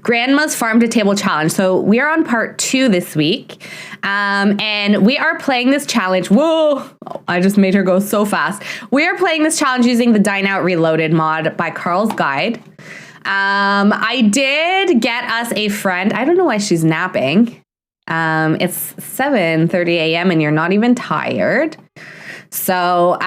Grandma's Farm to Table Challenge. So we are on part 2 this week. And we are playing this challenge. Whoa, I just made her go so fast. We are playing this challenge using the Dine Out Reloaded mod by Carl's Guide. I did get us a friend. I don't know why she's napping. It's 7:30 a.m. and you're not even tired. So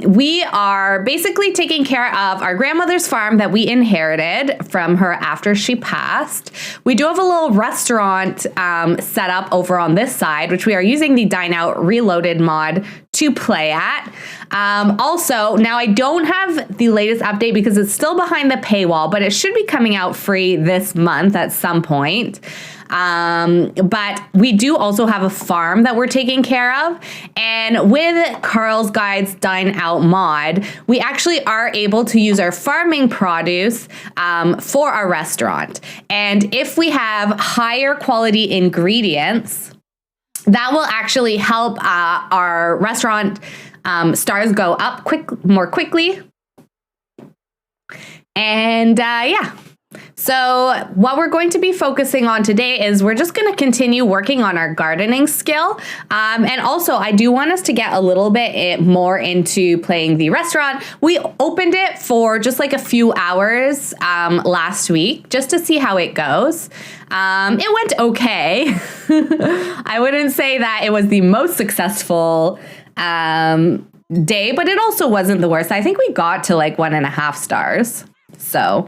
we are basically taking care of our grandmother's farm that we inherited from her after she passed. We do have a little restaurant set up over on this side, which we are using the Dine Out Reloaded mod to play at. Also, now I don't have the latest update because it's still behind the paywall, but it should be coming out free this month at some point. But we do also have a farm that we're taking care of. And with Carl's Guide's Dine Out mod, we actually are able to use our farming produce for our restaurant. And if we have higher quality ingredients, that will actually help our restaurant stars go up more quickly. And yeah. So what we're going to be focusing on today is we're just going to continue working on our gardening skill. And also, I do want us to get a little bit more into playing the restaurant. We opened it for just like a few hours last week just to see how it goes. It went okay. I wouldn't say that it was the most successful day, but it also wasn't the worst. I think we got to like 1.5 stars. So...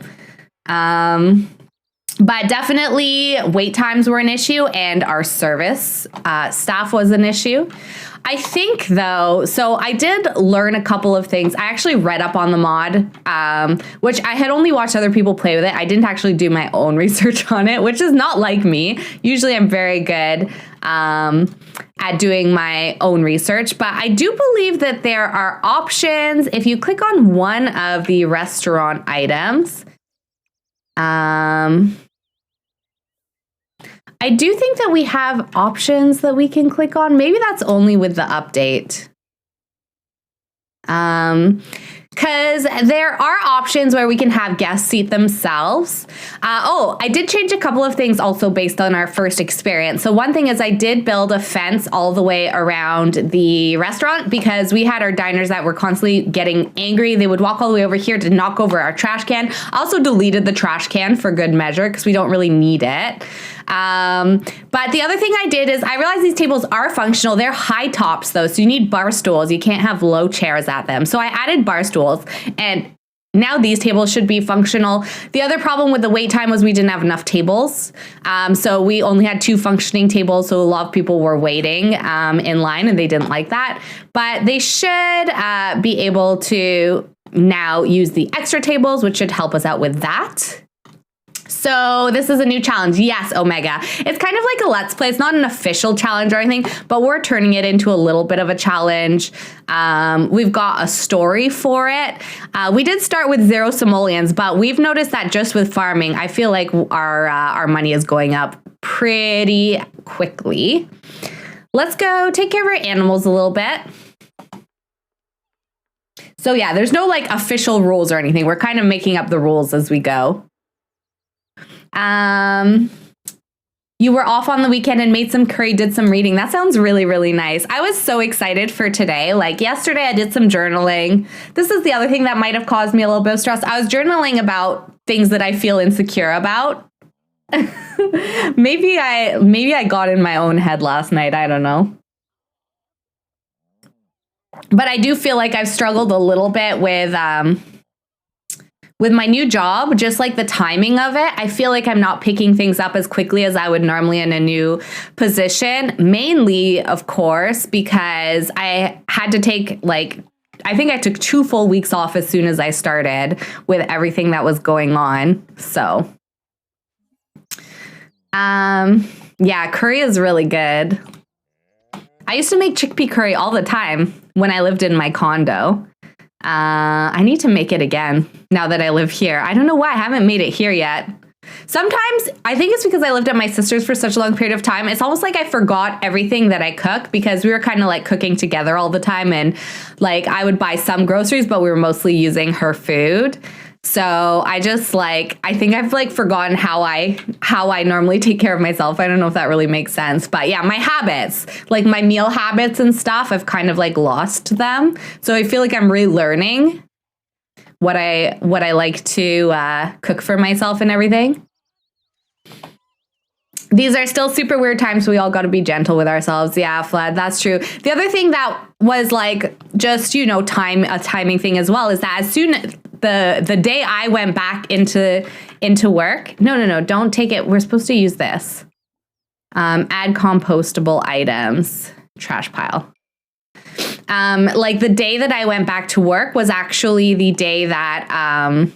but definitely wait times were an issue and our service staff was an issue. I think though, so I did learn a couple of things. I actually read up on the mod, which I had only watched other people play with it. I didn't actually do my own research on it, which is not like me. Usually I'm very good at doing my own research, but I do believe that there are options. If you click on one of the restaurant items, I do think that we have options that we can click on. Maybe that's only with the update. Because there are options where we can have guests seat themselves. Oh, I did change a couple of things also based on our first experience. So one thing is I did build a fence all the way around the restaurant because we had our diners that were constantly getting angry. They would walk all the way over here to knock over our trash can. I also deleted the trash can for good measure because we don't really need it. But the other thing I did is I realized these tables are functional. They're high tops though, so you need bar stools. You can't have low chairs at them. So I added bar stools and now these tables should be functional. The other problem with the wait time was we didn't have enough tables. So we only had 2 functioning tables. So a lot of people were waiting in line and they didn't like that. But they should be able to now use the extra tables, which should help us out with that. So this is a new challenge. Yes, Omega. It's kind of like a Let's Play. It's not an official challenge or anything, but we're turning it into a little bit of a challenge. We've got a story for it. We did start with 0 simoleons, but we've noticed that just with farming, I feel like our money is going up pretty quickly. Let's go take care of our animals a little bit. So yeah, there's no like official rules or anything. We're kind of making up the rules as we go. You were off on the weekend and made some curry, did some reading. That sounds really, really nice. I was so excited for today. Like yesterday, I did some journaling. This is the other thing that might have caused me a little bit of stress. I was journaling about things that I feel insecure about. Maybe I got in my own head last night. I don't know. But I do feel like I've struggled a little bit with my new job, just like the timing of it. I feel like I'm not picking things up as quickly as I would normally in a new position. Mainly, of course, because I had to take I think I took 2 full weeks off as soon as I started with everything that was going on. So, yeah, curry is really good. I used to make chickpea curry all the time when I lived in my condo. I need to make it again now that I live here. I don't know why I haven't made it here yet. Sometimes I think it's because I lived at my sister's for such a long period of time. It's almost like I forgot everything that I cook because we were kind of like cooking together all the time. And like I would buy some groceries, but we were mostly using her food. So I just like, I think I've like forgotten how I normally take care of myself. I don't know if that really makes sense, but yeah, my habits, like my meal habits and stuff, I've kind of like lost them. So I feel like I'm relearning what I like to cook for myself and everything. These are still super weird times, so we all got to be gentle with ourselves. Yeah, Flood, that's true. The other thing that was like just, you know, a timing thing as well is that as soon the day I went back into work, no, don't take it. We're supposed to use this. Add compostable items, trash pile. Like the day that I went back to work was actually the day that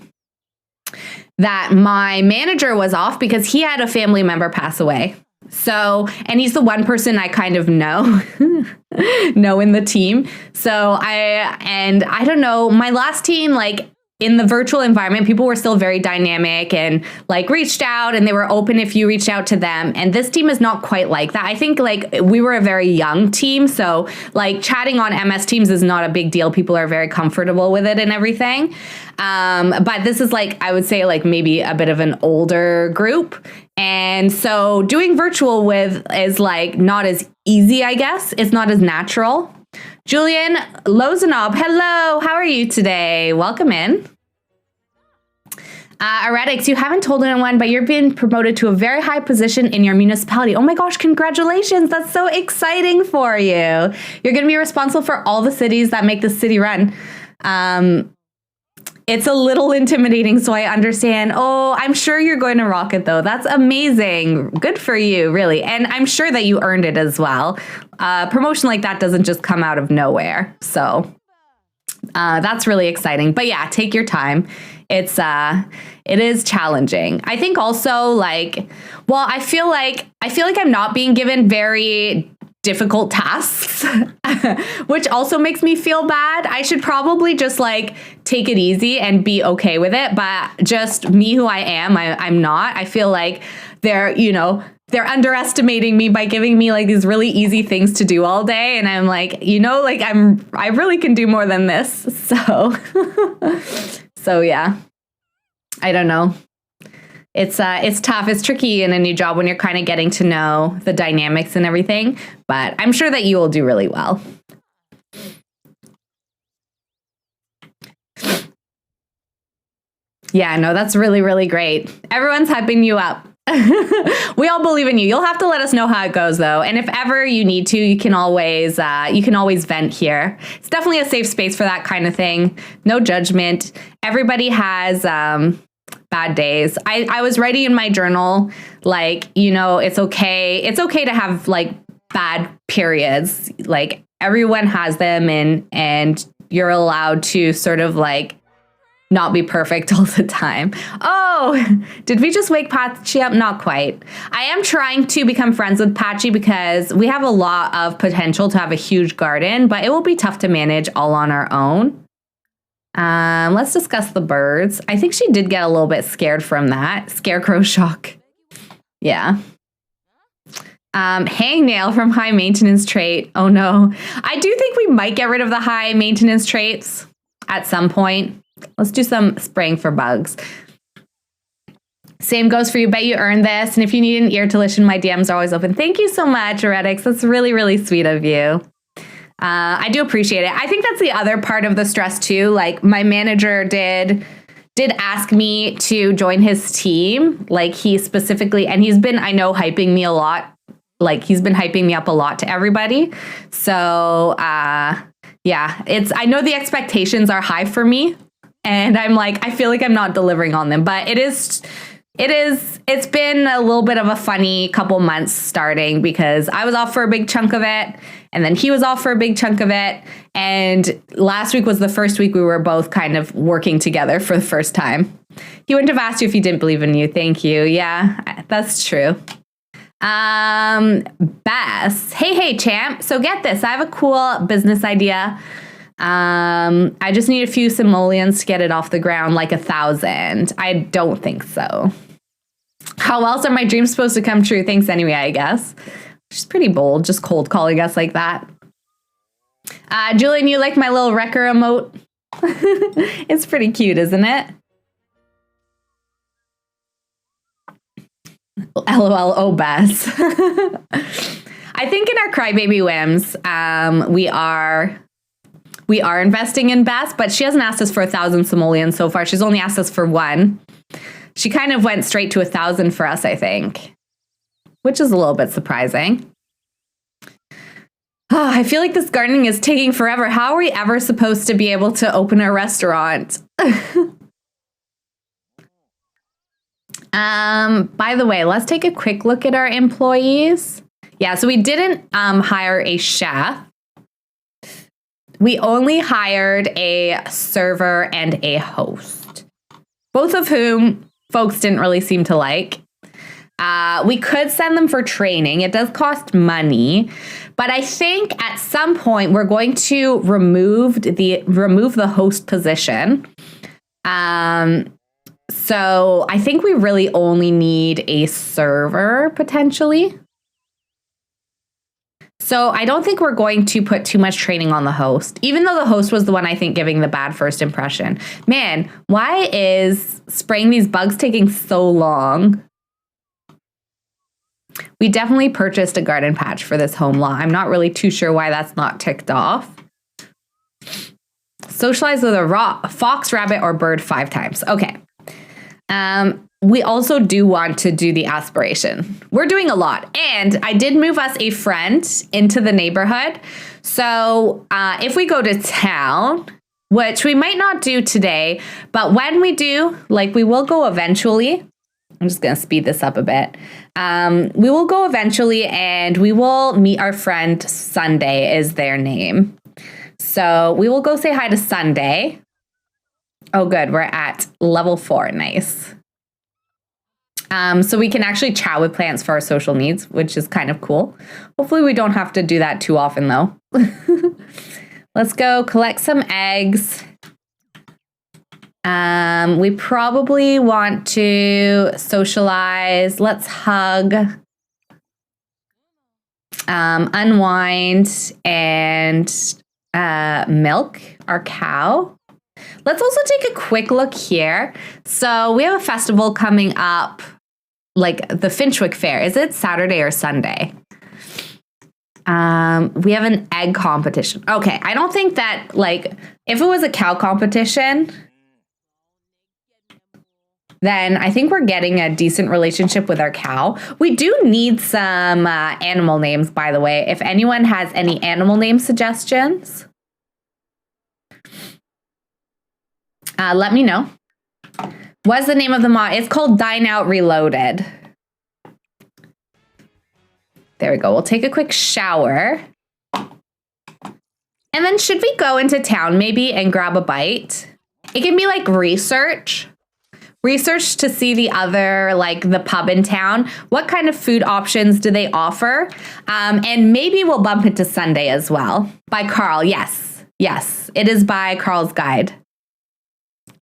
that my manager was off because he had a family member pass away. So, and he's the one person I kind of know in the team. So I don't know, my last team, like in the virtual environment, people were still very dynamic and like reached out and they were open if you reached out to them. And this team is not quite like that. I think like we were a very young team. So like chatting on MS Teams is not a big deal. People are very comfortable with it and everything. But this is like, I would say like maybe a bit of an older group. And so doing virtual with is like not as easy, I guess. It's not as natural. Julian Lozanob, hello, how are you today? Welcome in. Eretics, you haven't told anyone, but you're being promoted to a very high position in your municipality. Oh my gosh, congratulations. That's so exciting for you. You're going to be responsible for all the cities that make the city run. It's a little intimidating, so I understand. Oh, I'm sure you're going to rock it, though. That's amazing. Good for you, really. And I'm sure that you earned it as well. Promotion like that doesn't just come out of nowhere. So that's really exciting. But yeah, take your time. It is challenging. I think also like, well, I feel like I'm not being given very difficult tasks, which also makes me feel bad. I should probably just like take it easy and be okay with it. But just me who I am, I'm not. I feel like they're underestimating me by giving me like these really easy things to do all day. And I'm like, like I really can do more than this. So, so yeah, I don't know. It's tough. It's tricky in a new job when you're kind of getting to know the dynamics and everything, but I'm sure that you will do really well. Yeah, no, that's really, really great. Everyone's hyping you up. We all believe in you. You'll have to let us know how it goes, though. And if ever you need to, you can always vent here. It's definitely a safe space for that kind of thing. No judgment. Everybody has bad days. I was writing in my journal, like, it's okay. It's okay to have like bad periods. Like everyone has them and you're allowed to sort of like not be perfect all the time. Oh, did we just wake Patchy up? Not quite. I am trying to become friends with Patchy because we have a lot of potential to have a huge garden, but it will be tough to manage all on our own. Let's discuss the birds. I think she did get a little bit scared from that. Scarecrow shock. Yeah. Hangnail from high maintenance trait. Oh no. I do think we might get rid of the high maintenance traits at some point. Let's do some spraying for bugs. Same goes for you. Bet you earned this. And if you need an ear to listen, my DMs are always open. Thank you so much, Eretics. That's really, really sweet of you. I do appreciate it. I think that's the other part of the stress too. Like my manager did ask me to join his team. Like he specifically, and he's been, I know, hyping me a lot. Like he's been hyping me up a lot to everybody. So, yeah, I know the expectations are high for me and I'm like, I feel like I'm not delivering on them, but it's been a little bit of a funny couple months starting because I was off for a big chunk of it and then he was off for a big chunk of it. And last week was the first week we were both kind of working together for the first time. He wouldn't have asked you if he didn't believe in you. Thank you. Yeah, that's true. Bess. Hey, champ. So get this. I have a cool business idea. I just need a few simoleons to get it off the ground, like 1,000. I don't think so. How else are my dreams supposed to come true? Thanks anyway, I guess. She's pretty bold, just cold calling us like that. Julian, you like my little wrecker emote? It's pretty cute, isn't it? LOL, oh, Bess. I think in our crybaby whims, we are investing in Bess, but she hasn't asked us for 1,000 simoleons so far. She's only asked us for 1. She kind of went straight to 1,000 for us, I think, which is a little bit surprising. Oh, I feel like this gardening is taking forever. How are we ever supposed to be able to open a restaurant? By the way, let's take a quick look at our employees. Yeah, so we didn't hire a chef. We only hired a server and a host, both of whom folks didn't really seem to like. We could send them for training. It does cost money, but I think at some point we're going to remove the host position. So I think we really only need a server potentially. So I don't think we're going to put too much training on the host, even though the host was the one I think giving the bad first impression. Man, why is spraying these bugs taking so long? We definitely purchased a garden patch for this home lot. I'm not really too sure why that's not ticked off. Socialize with a fox, rabbit, or bird 5 times. Okay. We also do want to do the aspiration. We're doing a lot. And I did move us a friend into the neighborhood. So if we go to town, which we might not do today, but when we do, like we will go eventually. I'm just going to speed this up a bit. We will go eventually and we will meet our friend Sunday is their name. So we will go say hi to Sunday. Oh, good. We're at level 4. Nice. So we can actually chat with plants for our social needs, which is kind of cool. Hopefully we don't have to do that too often, though. Let's go collect some eggs. We probably want to socialize. Let's hug, unwind, and milk our cow. Let's also take a quick look here. So we have a festival coming up, like the Finchwick Fair. Is it Saturday or Sunday? We have an egg competition. Okay, I don't think that, like, if it was a cow competition, then I think we're getting a decent relationship with our cow. We do need some animal names, by the way. If anyone has any animal name suggestions, let me know. What's the name of the mod? It's called Dine Out Reloaded. There we go. We'll take a quick shower. And then should we go into town maybe and grab a bite? It can be like research to see the other, like the pub in town. What kind of food options do they offer? And maybe we'll bump into Sunday as well. By Carl, yes. Yes, it is by Carl's Guide.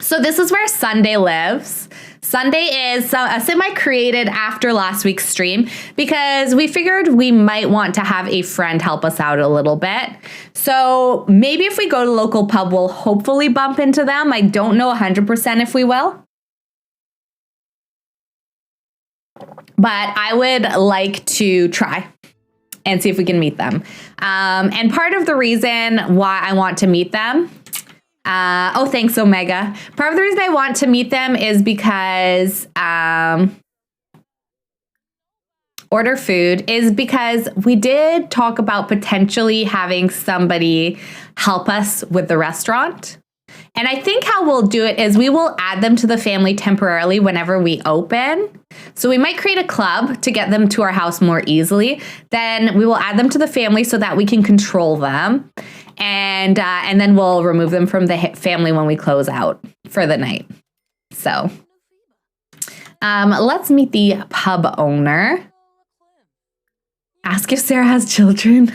So this is where Sunday lives. Sunday is a sim I created after last week's stream because we figured we might want to have a friend help us out a little bit. So maybe if we go to local pub, we'll hopefully bump into them. I don't know 100% if we will. But I would like to try and see if we can meet them. And part of the reason why I want to meet them, oh, thanks, Omega. Part of the reason I want to meet them is because order food is because we did talk about potentially having somebody help us with the restaurant. And I think how we'll do it is we will add them to the family temporarily whenever we open. So we might create a club to get them to our house more easily. Then we will add them to the family so that we can control them. And then we'll remove them from the family when we close out for the night. So let's meet the pub owner. Ask if Sarah has children.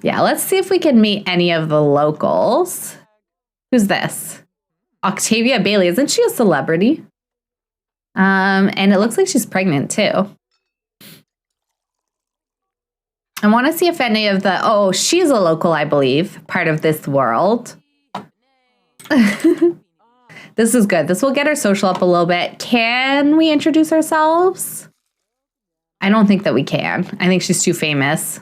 Yeah, let's see if we can meet any of the locals. Who's this? Octavia Bailey. Isn't she a celebrity? And it looks like she's pregnant too. I want to see if any of the... Oh, she's a local, I believe. Part of this world. This is good. This will get our social up a little bit. Can we introduce ourselves? I don't think that we can. I think she's too famous.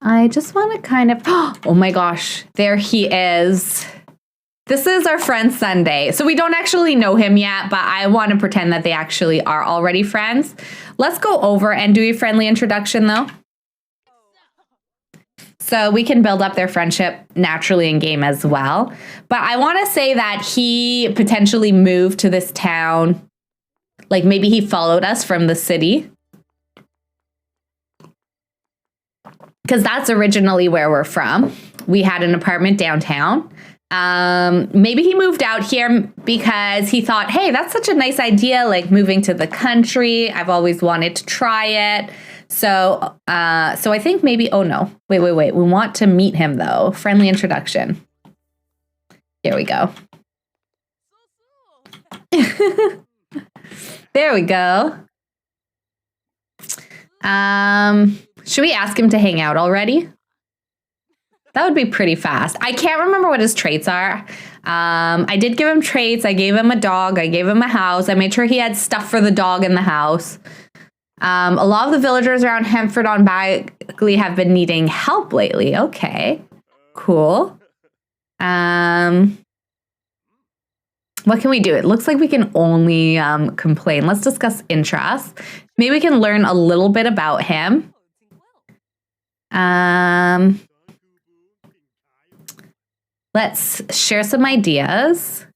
I just want to kind of, oh my gosh, there he is. This is our friend Sunday. So we don't actually know him yet, but I want to pretend that they actually are already friends. Let's go over and do a friendly introduction though. So we can build up their friendship naturally in game as well. But I want to say that he potentially moved to this town. Like maybe he followed us from the city. Because that's originally where we're from. We had an apartment downtown. Maybe he moved out here because he thought, hey, that's such a nice idea, like moving to the country. I've always wanted to try it. So I think maybe, oh no, wait. We want to meet him though. Friendly introduction. Here we go. There we go. Should we ask him to hang out already? That would be pretty fast. I can't remember what his traits are. I did give him traits. I gave him a dog. I gave him a house. I made sure he had stuff for the dog in the house. A lot of the villagers around Hemford-on-Bagley have been needing help lately. Okay, cool. What can we do? It looks like we can only complain. Let's discuss interests. Maybe we can learn a little bit about him. Let's share some ideas.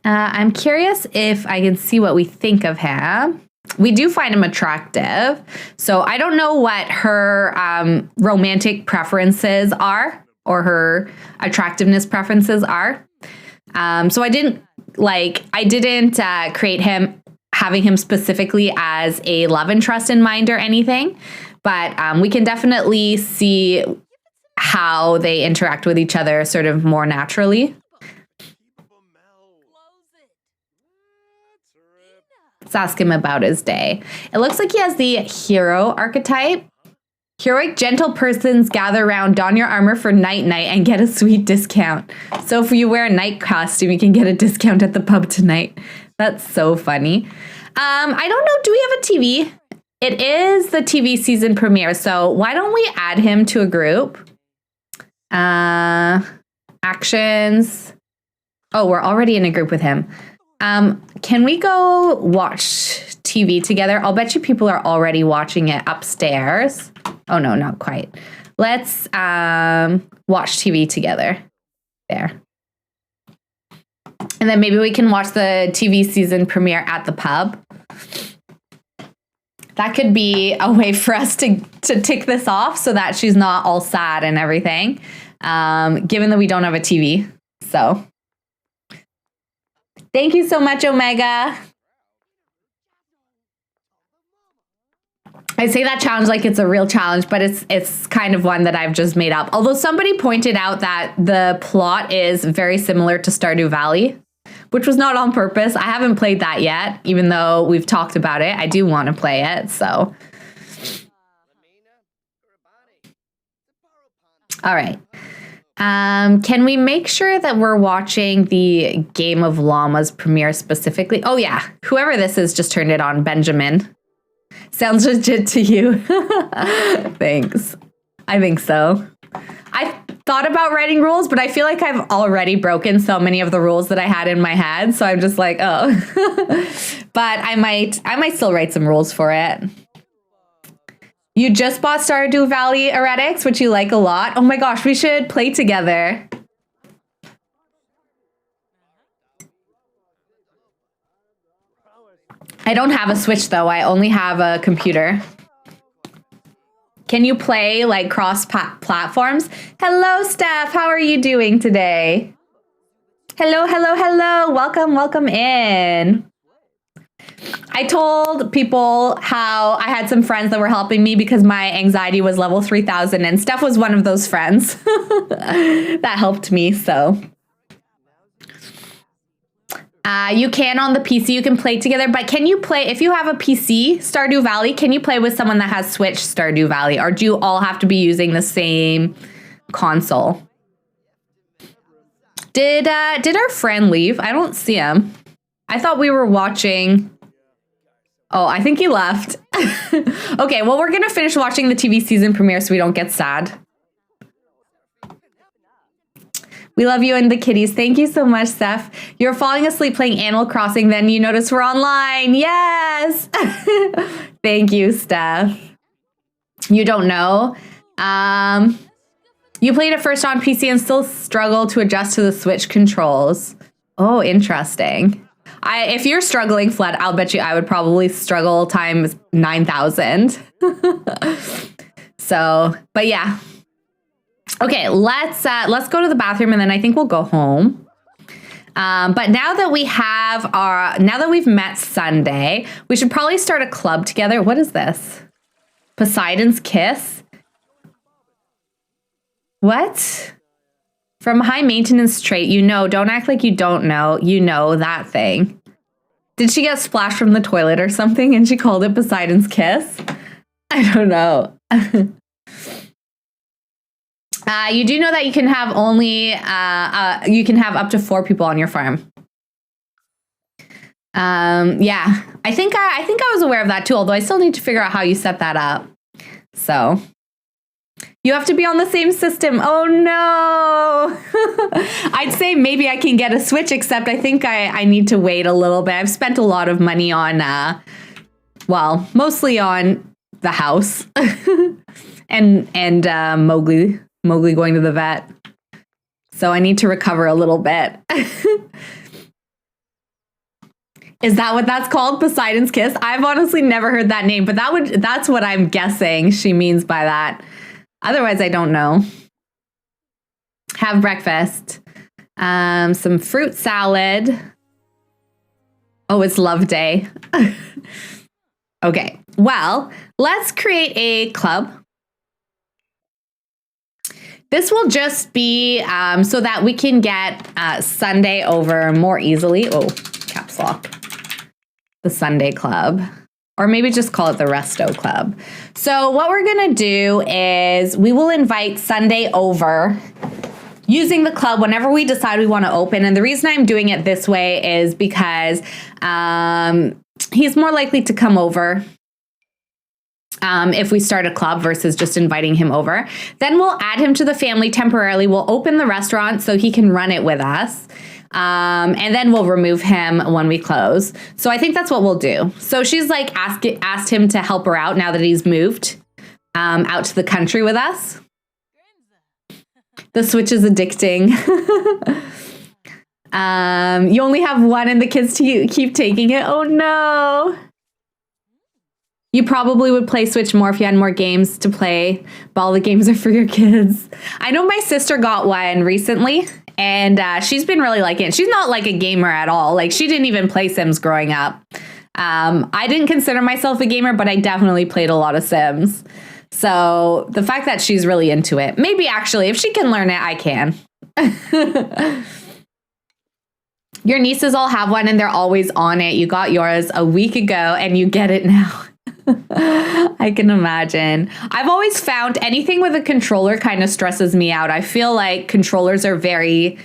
I'm curious if I can see what we think of him. We do find him attractive. So I don't know what her romantic preferences are or her attractiveness preferences are. So I didn't create him having him specifically as a love interest in mind or anything. But we can definitely see how they interact with each other sort of more naturally. Let's ask him about his day. It looks like he has the hero archetype. Heroic, gentle persons gather around, don your armor for night, and get a sweet discount. So if you wear a night costume, you can get a discount at the pub tonight. That's so funny. I don't know. Do we have a TV? It is the TV season premiere. So why don't we add him to a group? Actions. Oh, we're already in a group with him. Can we go watch TV together? I'll bet you people are already watching it upstairs. Oh, no, not quite. Let's watch TV together. There. And then maybe we can watch the TV season premiere at the pub. That could be a way for us to tick this off so that she's not all sad and everything, given that we don't have a TV. So thank you so much, Omega. I say that challenge like it's a real challenge, but it's kind of one that I've just made up. Although somebody pointed out that the plot is very similar to Stardew Valley, which was not on purpose. I haven't played that yet, even though we've talked about it. I do want to play it, so. All right. Can we make sure that we're watching the Game of Llamas premiere specifically? Oh, yeah. Whoever this is just turned it on. Benjamin. Sounds legit to you. Thanks. I think so. I thought about writing rules, but I feel like I've already broken so many of the rules that I had in my head. So I'm just like, oh. But I might still write some rules for it. You just bought Stardew Valley Heretics, which you like a lot. Oh my gosh, we should play together. I don't have a Switch though. I only have a computer. Can you play like cross platforms? Hello, Steph. How are you doing today? Hello. Welcome in. I told people how I had some friends that were helping me because my anxiety was level 3000 and Steph was one of those friends that helped me. So You can on the PC, you can play together, but can you play, if you have a PC, Stardew Valley, can you play with someone that has Switch Stardew Valley, or do you all have to be using the same console? Did our friend leave? I don't see him. I thought we were watching. Oh, I think he left. Okay, well, we're gonna finish watching the TV season premiere so we don't get sad. We love you and the kitties. Thank you so much, Steph. You're falling asleep playing Animal Crossing, then you notice we're online. Yes! Thank you, Steph. You don't know. You played it first on PC and still struggle to adjust to the Switch controls. Oh, interesting. If you're struggling, Flood, I'll bet you I would probably struggle times 9,000. So, but yeah. Okay, let's go to the bathroom and then I think we'll go home. But now that we've met Sunday, we should probably start a club together. What is this? Poseidon's Kiss? What? From high maintenance trait, you know, don't act like you don't know. You know that thing. Did she get splashed from the toilet or something and she called it Poseidon's Kiss? I don't know. You do know that you can have only, you can have up to 4 people on your farm. Yeah, I think I was aware of that too, although I still need to figure out how you set that up. So you have to be on the same system. Oh no. I'd say maybe I can get a Switch, except I think I need to wait a little bit. I've spent a lot of money on, well, mostly on the house and Mowgli going to the vet. So I need to recover a little bit. Is that what that's called? Poseidon's Kiss? I've honestly never heard that name, but that's what I'm guessing she means by that. Otherwise, I don't know. Have breakfast. Some fruit salad. Oh, it's love day. Okay, well, let's create a club. This will just be so that we can get Sunday over more easily. Oh, caps lock. The Sunday Club. Or maybe just call it the Resto Club. So what we're going to do is we will invite Sunday over using the club whenever we decide we want to open. And the reason I'm doing it this way is because he's more likely to come over if we start a club versus just inviting him over. Then we'll add him to the family temporarily. We'll open the restaurant so he can run it with us. And then we'll remove him when we close. So I think that's what we'll do. So she's like asked him to help her out now that he's moved out to the country with us. The Switch is addicting. You only have one and the kids keep taking it. Oh no. You probably would play Switch more if you had more games to play, but all the games are for your kids. I know my sister got one recently, and she's been really liking it. She's not like a gamer at all. Like, she didn't even play Sims growing up. I didn't consider myself a gamer, but I definitely played a lot of Sims. So the fact that she's really into it, maybe actually, if she can learn it, I can. Your nieces all have one, and they're always on it. You got yours a week ago, and you get it now. I can imagine. I've always found anything with a controller kind of stresses me out. I feel like controllers are very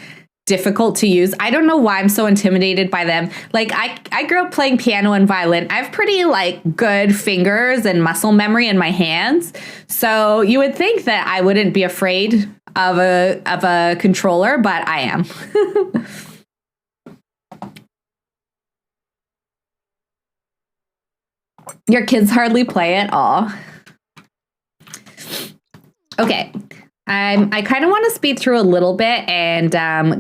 difficult to use. I don't know why I'm so intimidated by them. Like I grew up playing piano and violin. I have pretty like good fingers and muscle memory in my hands. So you would think that I wouldn't be afraid of a controller, but I am. Your kids hardly play at all. Okay. I kind of want to speed through a little bit and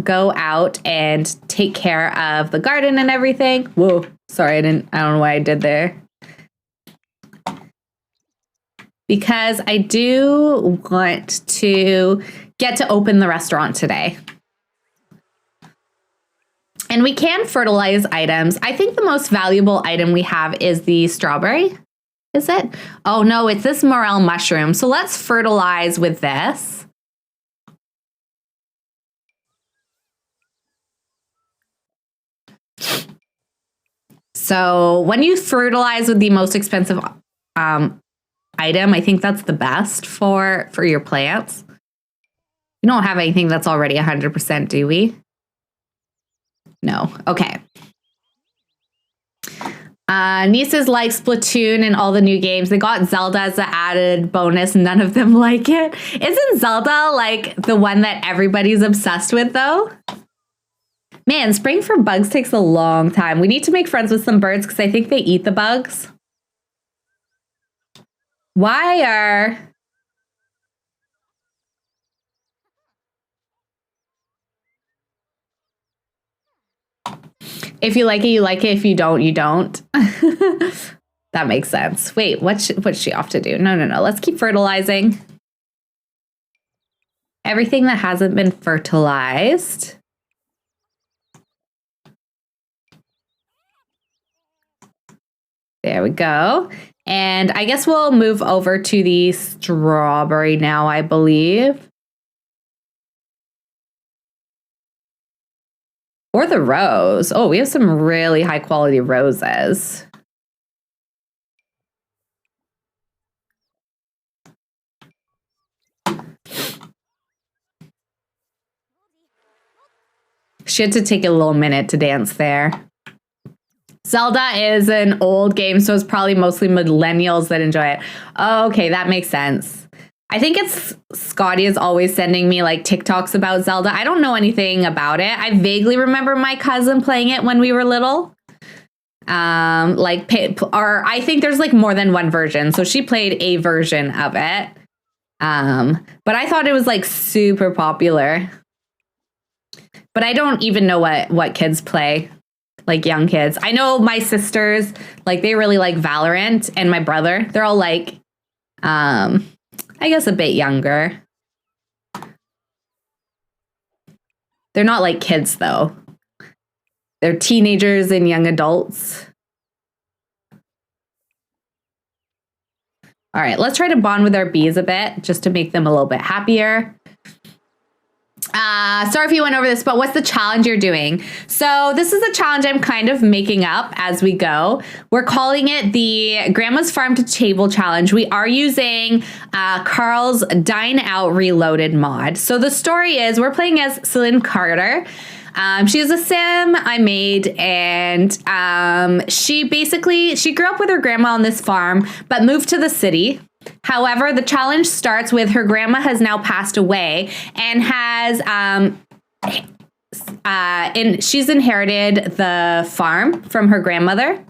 go out and take care of the garden and everything. Whoa, sorry, I don't know what I did there. Because I do want to get to open the restaurant today. And we can fertilize items. I think the most valuable item we have is the strawberry. Is it? Oh no, it's this morel mushroom. So let's fertilize with this. So when you fertilize with the most expensive item, I think that's the best for your plants. We don't have anything that's already 100%, do we? No. Okay. Nieces like Splatoon and all the new games. They got Zelda as an added bonus. None of them like it. Isn't Zelda like the one that everybody's obsessed with though? Man, spraying for bugs takes a long time. We need to make friends with some birds because I think they eat the bugs. Why are... If you like it, you like it. If you don't, you don't. That makes sense. Wait, what's she off to do? No. Let's keep fertilizing. Everything that hasn't been fertilized. There we go. And I guess we'll move over to the strawberry now, I believe. Or the rose. Oh, we have some really high quality roses. She had to take a little minute to dance there. Zelda is an old game, so it's probably mostly millennials that enjoy it. Oh, okay, that makes sense. I think it's Scotty is always sending me like TikToks about Zelda. I don't know anything about it. I vaguely remember my cousin playing it when we were little. Or I think there's like more than one version. So she played a version of it. But I thought it was like super popular. But I don't even know what kids play, like young kids. I know my sisters, like they really like Valorant, and my brother, they're all like, I guess a bit younger. They're not like kids though. They're teenagers and young adults. All right, let's try to bond with our bees a bit just to make them a little bit happier. Sorry if you went over this, but what's the challenge you're doing? So this is a challenge I'm kind of making up as we go. We're calling it the Grandma's Farm to Table Challenge. We are using Carl's Dine Out Reloaded mod. So the story is we're playing as Celine Carter. She is a sim I made, and she grew up with her grandma on this farm, but moved to the city. However, the challenge starts with her grandma has now passed away and has she's inherited the farm from her grandmother.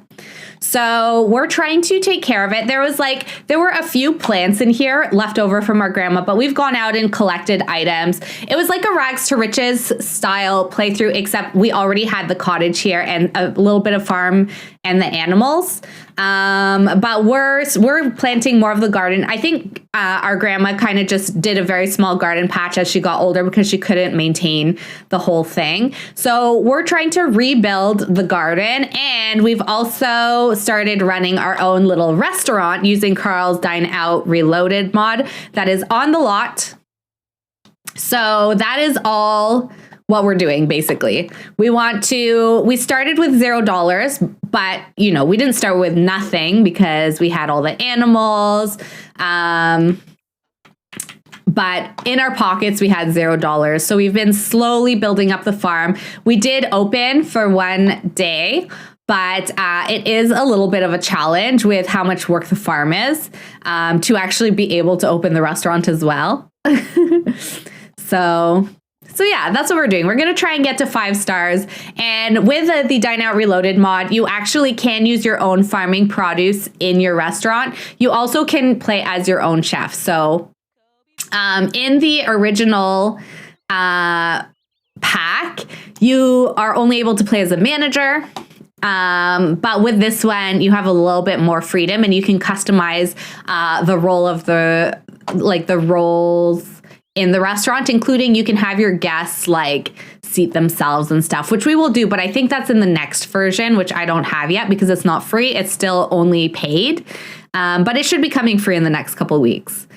So we're trying to take care of it. There were a few plants in here left over from our grandma, but we've gone out and collected items. It was like a rags to riches style playthrough, except we already had the cottage here and a little bit of farm and the animals. But we're planting more of the garden. I think our grandma kind of just did a very small garden patch as she got older because she couldn't maintain the whole thing. So we're trying to rebuild the garden, and we've also started running our own little restaurant using Carl's Dine Out Reloaded mod that is on the lot. So that is all what we're doing, basically. We started with $0, but we didn't start with nothing because we had all the animals. But in our pockets, we had $0. So we've been slowly building up the farm. We did open for one day, but it is a little bit of a challenge with how much work the farm is to actually be able to open the restaurant as well. So yeah, that's what we're doing. We're going to try and get to 5 stars. And with the Dine Out Reloaded mod, you actually can use your own farming produce in your restaurant. You also can play as your own chef. So in the original pack, you are only able to play as a manager. But with this one, you have a little bit more freedom, and you can customize the role of the roles in the restaurant, including you can have your guests like seat themselves and stuff, which we will do. But I think that's in the next version, which I don't have yet because it's not free. It's still only paid. But it should be coming free in the next couple of weeks.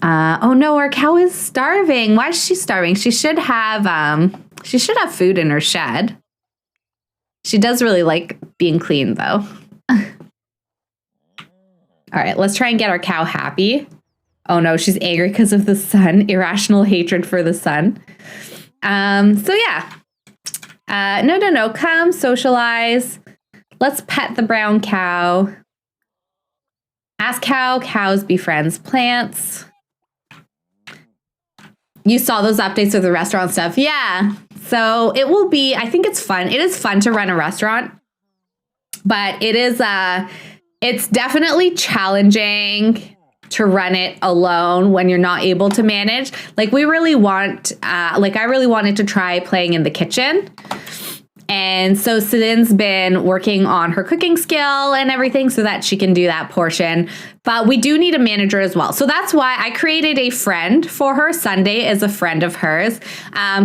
Oh no, our cow is starving. Why is she starving? She should have food in her shed. She does really like being clean, though. All right, let's try and get our cow happy. Oh no, she's angry because of the sun. Irrational hatred for the sun. So yeah. No. Come socialize. Let's pet the brown cow. Ask how cows befriends plants. You saw those updates of the restaurant stuff. Yeah. So it will be, I think it's fun. It is fun to run a restaurant, but it is, it's definitely challenging to run it alone when you're not able to manage. Like we really want, I really wanted to try playing in the kitchen. And so Sidin's been working on her cooking skill and everything so that she can do that portion. But we do need a manager as well. So that's why I created a friend for her. Sunday is a friend of hers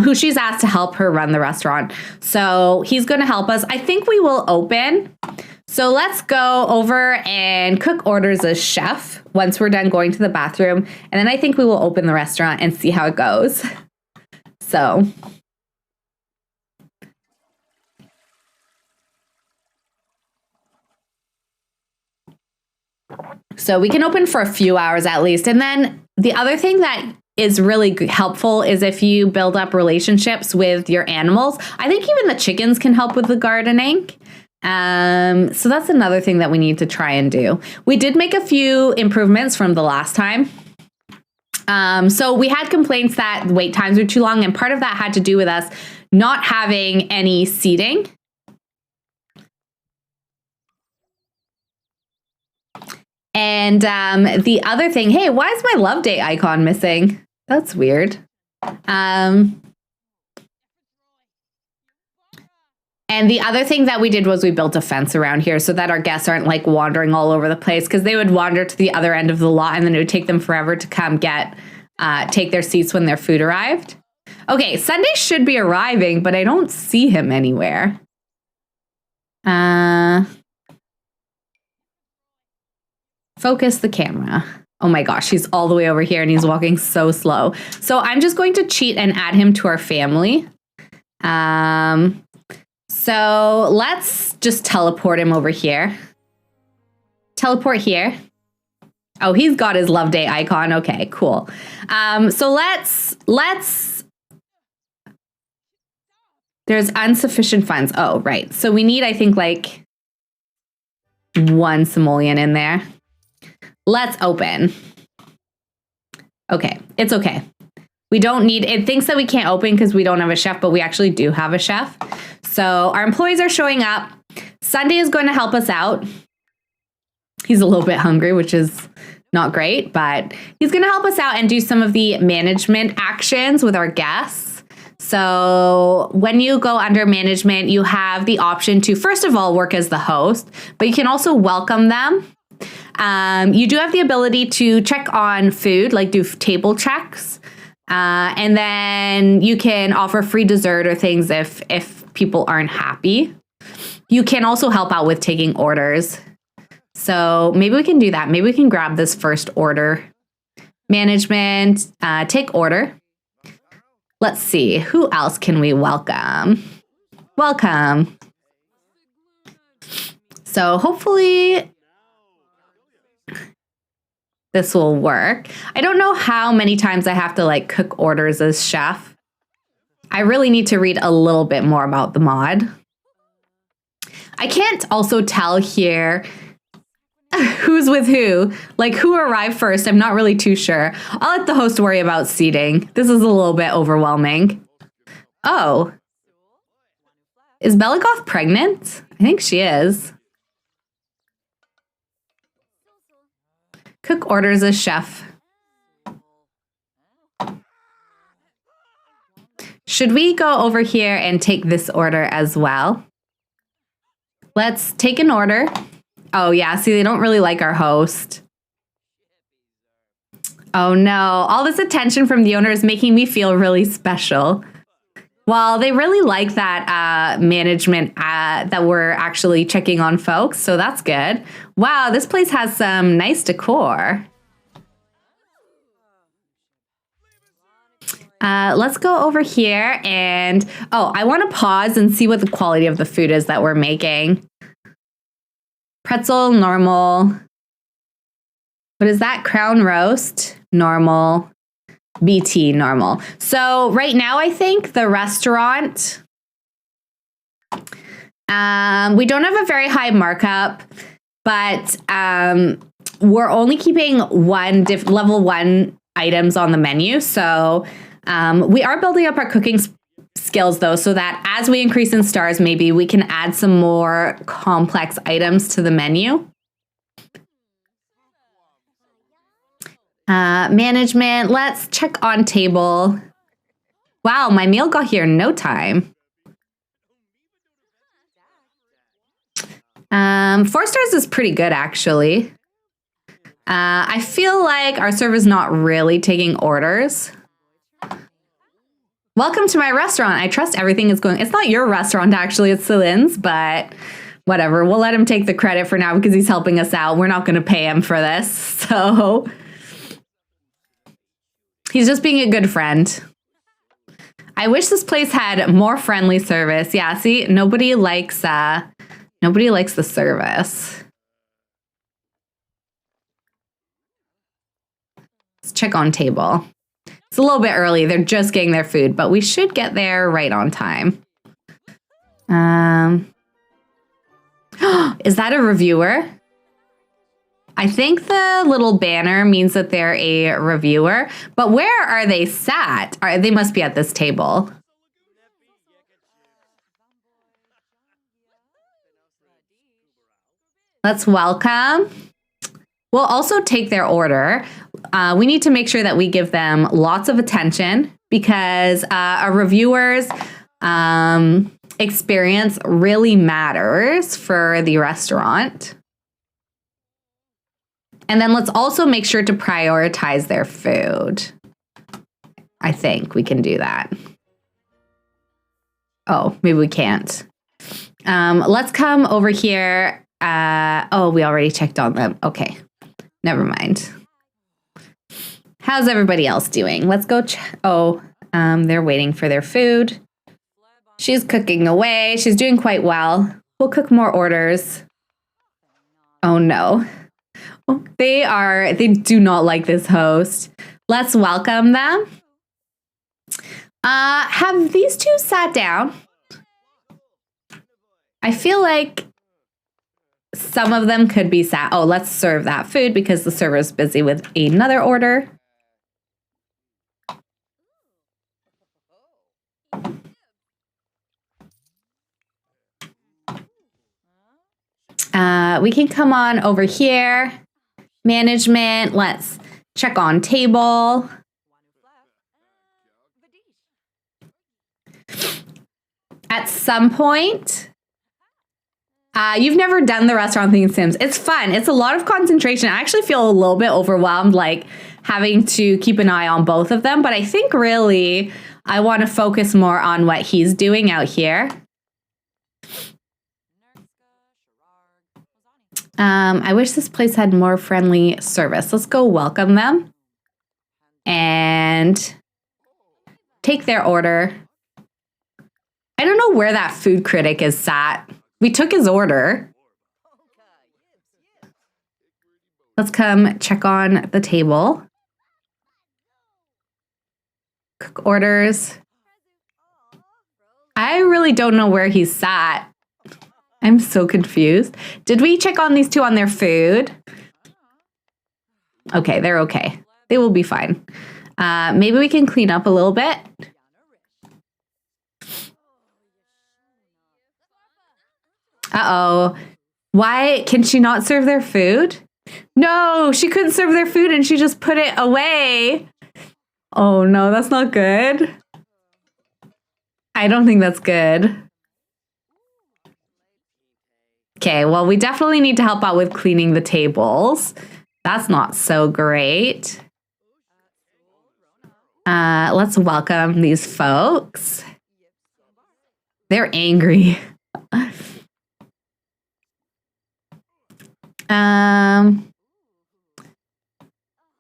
who she's asked to help her run the restaurant. So he's going to help us. I think we will open. So let's go over and cook orders as chef once we're done going to the bathroom. And then I think we will open the restaurant and see how it goes. So we can open for a few hours at least. And then the other thing that is really helpful is if you build up relationships with your animals. I think even the chickens can help with the gardening. So that's another thing that we need to try and do. We did make a few improvements from the last time. So we had complaints that wait times were too long, and part of that had to do with us not having any seating. And the other thing, hey, why is my love date icon missing? That's weird. And the other thing that we did was we built a fence around here so that our guests aren't like wandering all over the place, because they would wander to the other end of the lot and then it would take them forever to come take their seats when their food arrived. Okay, Sunday should be arriving, but I don't see him anywhere. Focus the camera. Oh my gosh, he's all the way over here and he's walking so slow. So I'm just going to cheat and add him to our family. So let's just teleport him over here. Teleport here. Oh, he's got his love day icon. Okay, cool. So let's, there's insufficient funds. Oh, right. So we need, I think, like one simoleon in there. Let's open. Okay, it's okay. We don't need, it thinks that we can't open because we don't have a chef, but we actually do have a chef. So our employees are showing up. Sunday is going to help us out. He's a little bit hungry, which is not great, but he's going to help us out and do some of the management actions with our guests. So when you go under management, you have the option to, first of all, work as the host, but you can also welcome them. You do have the ability to check on food, like do table checks. And then you can offer free dessert or things if people aren't happy. You can also help out with taking orders. So maybe we can do that. Maybe we can grab this first order. Management, take order. Let's see, who else can we welcome? Welcome. So hopefully this will work. I don't know how many times I have to like cook orders as chef. I really need to read a little bit more about the mod. I can't also tell here who's with who, like who arrived first. I'm not really too sure. I'll let the host worry about seating. This is a little bit overwhelming. Oh, is Belagoth pregnant? I think she is. Cook orders as chef. Should we go over here and take this order as well? Let's take an order. Oh yeah, see, they don't really like our host. Oh no, all this attention from the owner is making me feel really special. Well, they really like that management that we're actually checking on folks, so that's good. Wow, this place has some nice decor. Let's go over here and, I want to pause and see what the quality of the food is that we're making. Pretzel, normal. What is that? Crown roast, normal. BT, normal. So right now, I think the restaurant, we don't have a very high markup, but we're only keeping level 1 items on the menu. So we are building up our cooking skills, though, so that as we increase in stars, maybe we can add some more complex items to the menu. Management, let's check on table. Wow, my meal got here in no time. 4 stars is pretty good, actually. I feel like our server's not really taking orders. Welcome to my restaurant. I trust everything is going. It's not your restaurant, actually. It's Celine's, but whatever. We'll let him take the credit for now because he's helping us out. We're not going to pay him for this. So he's just being a good friend. I wish this place had more friendly service. Yeah, see, nobody likes the service. Let's check on table. It's a little bit early. They're just getting their food, but we should get there right on time. Is that a reviewer? I think the little banner means that they're a reviewer, but where are they sat? They must be at this table. Let's welcome. We'll also take their order. We need to make sure that we give them lots of attention because a reviewer's experience really matters for the restaurant. And then let's also make sure to prioritize their food. I think we can do that. Oh, maybe we can't. Let's come over here. We already checked on them. Okay, never mind. How's everybody else doing? Let's go. They're waiting for their food. She's cooking away. She's doing quite well. We'll cook more orders. Oh no. They do not like this host. Let's welcome them. Have these two sat down? I feel like some of them could be sat. Oh, let's serve that food because the server's busy with another order. We can come on over here. Management, let's check on table. At some point, you've never done the restaurant thing in Sims. It's fun. It's a lot of concentration. I actually feel a little bit overwhelmed, like having to keep an eye on both of them. But I think really I want to focus more on what he's doing out here. I wish this place had more friendly service. Let's go welcome them and take their order. I don't know where that food critic is sat. We took his order. Let's come check on the table. Cook orders. I really don't know where he's sat. I'm so confused. Did we check on these two on their food? Okay, they're okay. They will be fine. Maybe we can clean up a little bit. Uh-oh. Why can she not serve their food? No, she couldn't serve their food and she just put it away. Oh no, that's not good. I don't think that's good. Okay, well, we definitely need to help out with cleaning the tables. That's not so great. Let's welcome these folks. They're angry.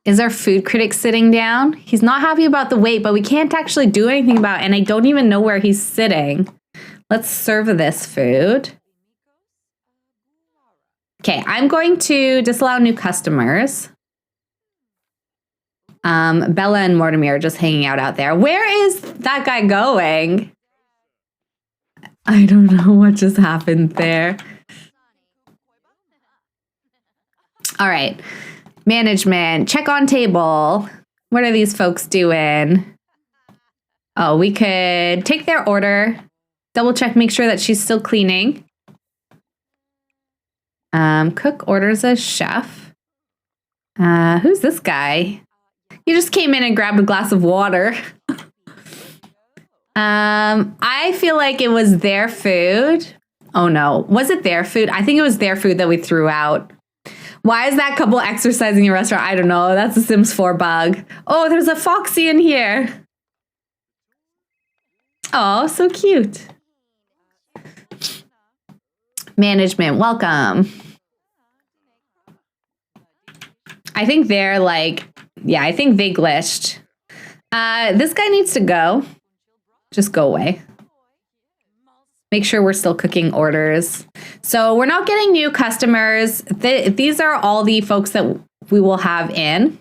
Is our food critic sitting down? He's not happy about the wait, but we can't actually do anything about it, and I don't even know where he's sitting. Let's serve this food. Okay, I'm going to disallow new customers. Bella and Mortimer are just hanging out there. Where is that guy going? I don't know what just happened there. All right. Management, check on table. What are these folks doing? Oh, we could take their order, double check, make sure that she's still cleaning. Cook orders as chef. Who's this guy? He just came in and grabbed a glass of water. I feel like it was their food. Oh no, was it their food? I think it was their food that we threw out. Why is that couple exercising in a restaurant? I don't know. That's a Sims 4 bug. Oh, there's a Foxy in here. Oh, so cute. Management, welcome. I think they're like, yeah, I think they glitched. This guy needs to go. Just go away. Make sure we're still cooking orders. So we're not getting new customers. These are all the folks that we will have in.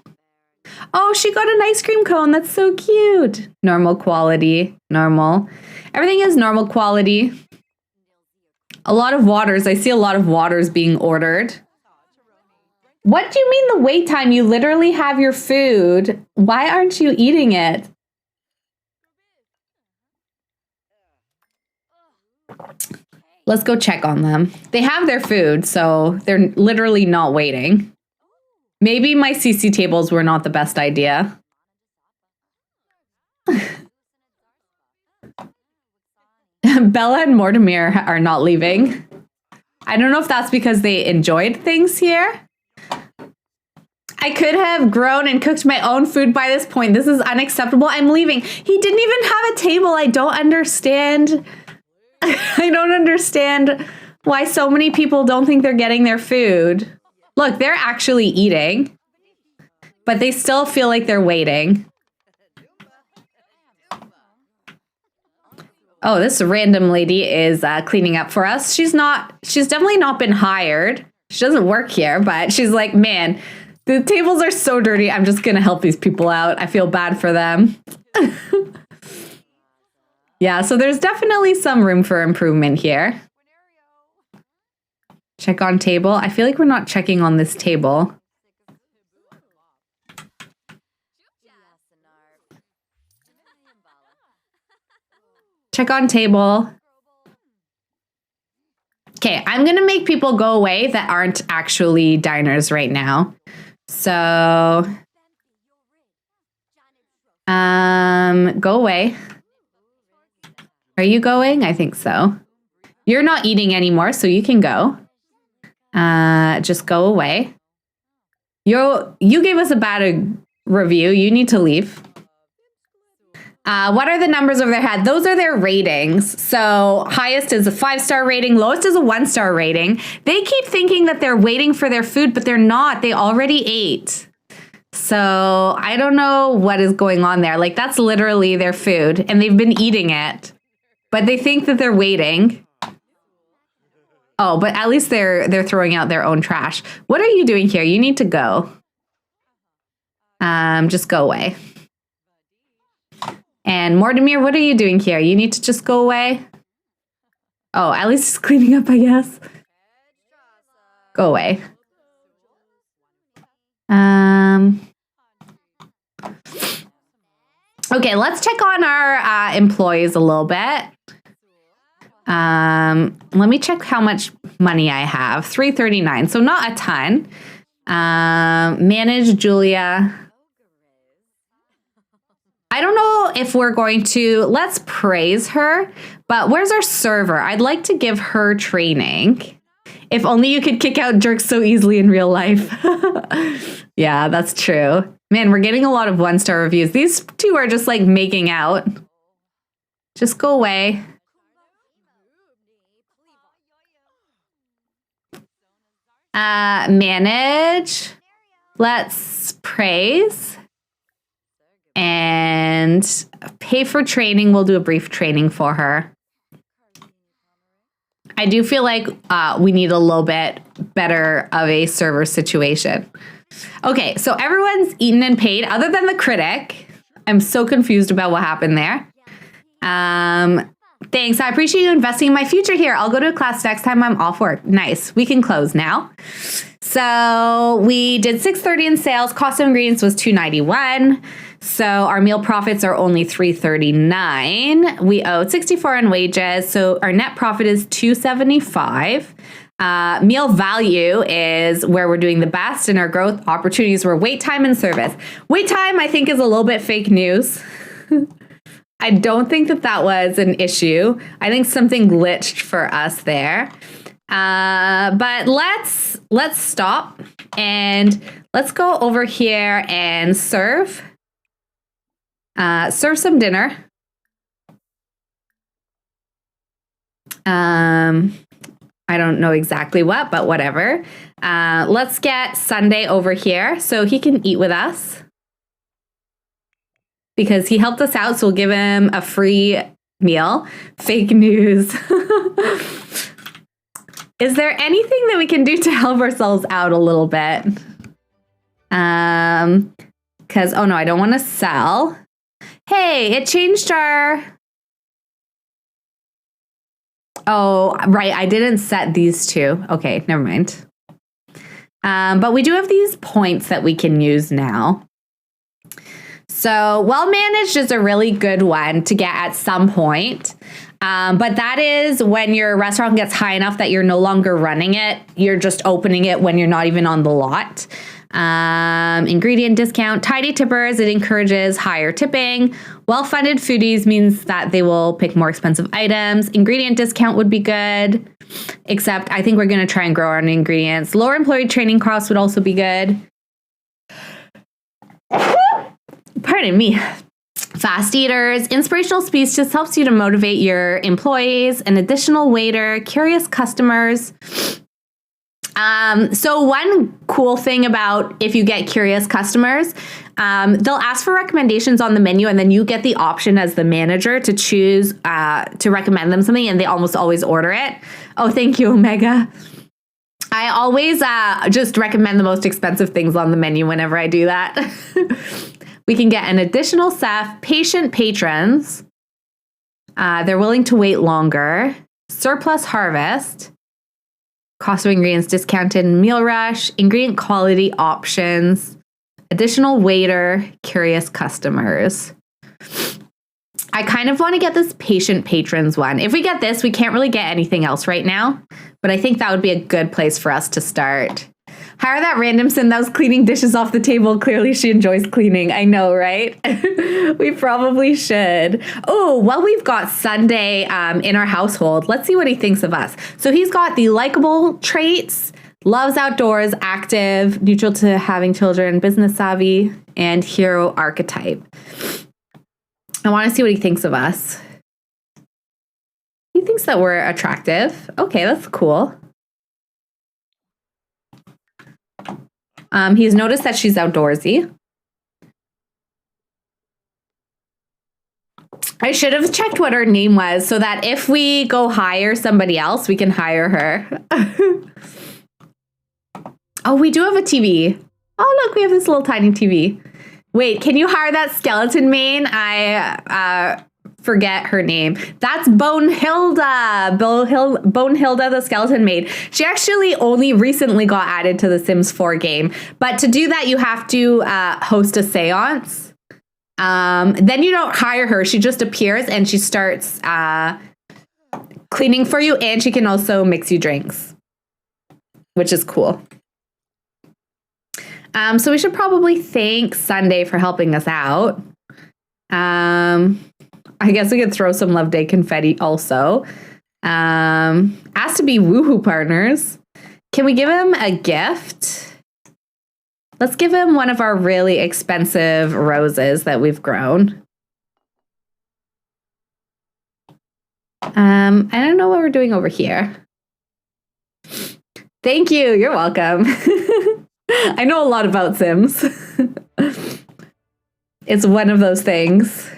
Oh, she got an ice cream cone. That's so cute. Normal quality. Normal. Everything is normal quality. A lot of waters. I see a lot of waters being ordered. What do you mean the wait time? You literally have your food. Why aren't you eating it? Let's go check on them. They have their food, so they're literally not waiting. Maybe my CC tables were not the best idea. Bella and Mortimer are not leaving. I don't know if that's because they enjoyed things here. I could have grown and cooked my own food by this point. This is unacceptable. I'm leaving. He didn't even have a table. I don't understand. I don't understand why so many people don't think they're getting their food. Look, they're actually eating, but they still feel like they're waiting. Oh, this random lady is cleaning up for us. She's definitely not been hired. She doesn't work here, but she's like, man, the tables are so dirty. I'm just going to help these people out. I feel bad for them. Yeah, so there's definitely some room for improvement here. Check on table. I feel like we're not checking on this table. Check on table. Okay, I'm going to make people go away that aren't actually diners right now. So, go away. Are you going? I think so. You're not eating anymore, so you can go. Just go away. You gave us a bad review. You need to leave. What are the numbers over their head? Those are their ratings. So highest is a 5-star rating. Lowest is a 1-star rating. They keep thinking that they're waiting for their food, but they're not. They already ate. So I don't know what is going on there. Like, that's literally their food, and they've been eating it. But they think that they're waiting. Oh, but at least they're throwing out their own trash. What are you doing here? You need to go. Just go away. And Mortimer, what are you doing here? You need to just go away. Oh, at least it's cleaning up, I guess. Go away. Okay, let's check on our employees a little bit. Let me check how much money I have. 339, so not a ton. Manage Julia. I don't know if we're going to, let's praise her, but where's our server? I'd like to give her training. If only you could kick out jerks so easily in real life. Yeah, that's true. Man, we're getting a lot of 1-star reviews. These two are just like making out. Just go away. Manage. Let's praise and pay for training. We'll do a brief training for her. I do feel like we need a little bit better of a server situation. Okay, so everyone's eaten and paid other than the critic. I'm so confused about what happened there. Thanks. I appreciate you investing in my future here. I'll go to a class next time I'm off work. Nice. We can close now. So we did $630 in sales. Cost of ingredients was $291. So our meal profits are only $339. We owe $64 in wages. So our net profit is $275. Meal value is where we're doing the best, and our growth opportunities were wait time and service. Wait time, I think, is a little bit fake news. I don't think that was an issue. I think something glitched for us there. But let's stop and let's go over here and serve some dinner. I don't know exactly what, but whatever. Let's get Sunday over here so he can eat with us, because he helped us out, so we'll give him a free meal. Fake news. Is there anything that we can do to help ourselves out a little bit? Because, oh no, I don't want to sell. Hey, it changed our... Oh, right, I didn't set these two. Okay, never mind. But we do have these points that we can use now. So well-managed is a really good one to get at some point. But that is when your restaurant gets high enough that you're no longer running it. You're just opening it when you're not even on the lot. Ingredient discount. Tidy tippers, it encourages higher tipping. Well-funded foodies means that they will pick more expensive items. Ingredient discount would be good, except I think we're going to try and grow our ingredients. Lower employee training costs would also be good. Pardon me. Fast eaters. Inspirational speech just helps you to motivate your employees. An additional waiter. Curious customers. So one cool thing about if you get curious customers, they'll ask for recommendations on the menu, and then you get the option as the manager to choose to recommend them something, and they almost always order it. Oh, thank you, Omega. I always just recommend the most expensive things on the menu whenever I do that. We can get an additional staff, patient patrons. They're willing to wait longer. Surplus harvest. Cost of ingredients discounted, meal rush, ingredient quality options, additional waiter, curious customers. I kind of want to get this patient patrons one. If we get this, we can't really get anything else right now, but I think that would be a good place for us to start. Hire that random sim that was cleaning dishes off the table. Clearly she enjoys cleaning. I know, right? We probably should. Oh, well, we've got Sunday in our household. Let's see what he thinks of us. So he's got the likable traits, loves outdoors, active, neutral to having children, business savvy, and hero archetype. I want to see what he thinks of us. He thinks that we're attractive. Okay, that's cool. He's noticed that she's outdoorsy. I should have checked what her name was so that if we go hire somebody else, we can hire her. Oh, we do have a TV. Oh, look, we have this little tiny TV. Wait, can you hire that skeleton main? I forget her name. That's Bonehilda. Bonehilda, the skeleton maid. She actually only recently got added to the Sims 4 game. But to do that, you have to host a seance. Then you don't hire her. She just appears and she starts cleaning for you. And she can also mix you drinks, which is cool. So we should probably thank Sunday for helping us out. I guess we could throw some Love Day confetti also. Asked to be woohoo partners. Can we give him a gift? Let's give him one of our really expensive roses that we've grown. I don't know what we're doing over here. Thank you. You're welcome. I know a lot about Sims. It's one of those things.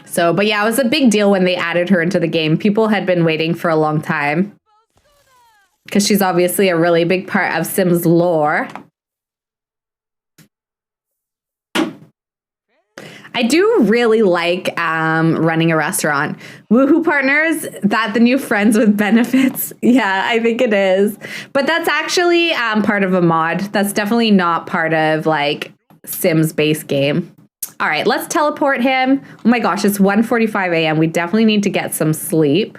So, but yeah, it was a big deal when they added her into the game. People had been waiting for a long time because she's obviously a really big part of Sims lore. I do really like running a restaurant. Woohoo Partners, that the new friends with benefits? Yeah, I think it is. But that's actually part of a mod. That's definitely not part of like Sims base game. All right, let's teleport him. Oh my gosh, it's 1:45 a.m. We definitely need to get some sleep.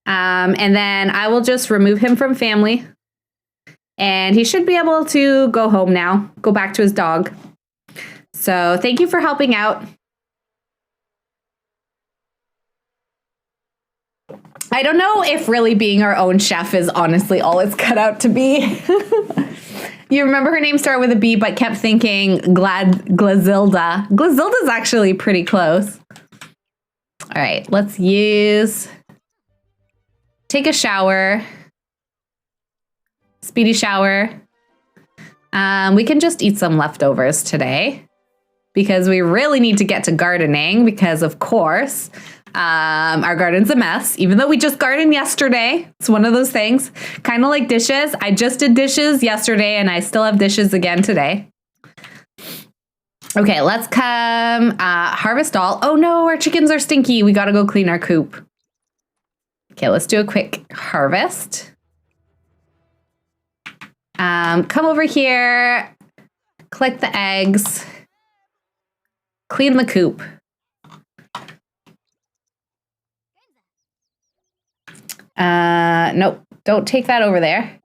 And then I will just remove him from family. And he should be able to go home now, go back to his dog. So thank you for helping out. I don't know if really being our own chef is honestly all it's cut out to be. You remember her name started with a B, but kept thinking Glazilda. Glazilda's actually pretty close. All right, let's take a shower. Speedy shower. We can just eat some leftovers today because we really need to get to gardening because, of course, our garden's a mess, even though we just gardened yesterday. It's one of those things. Kind of like dishes. I just did dishes yesterday and I still have dishes again today. Okay, let's come harvest all. Oh no, our chickens are stinky. We got to go clean our coop. Okay, let's do a quick harvest. Come over here, collect the eggs, clean the coop. Nope, don't take that over there.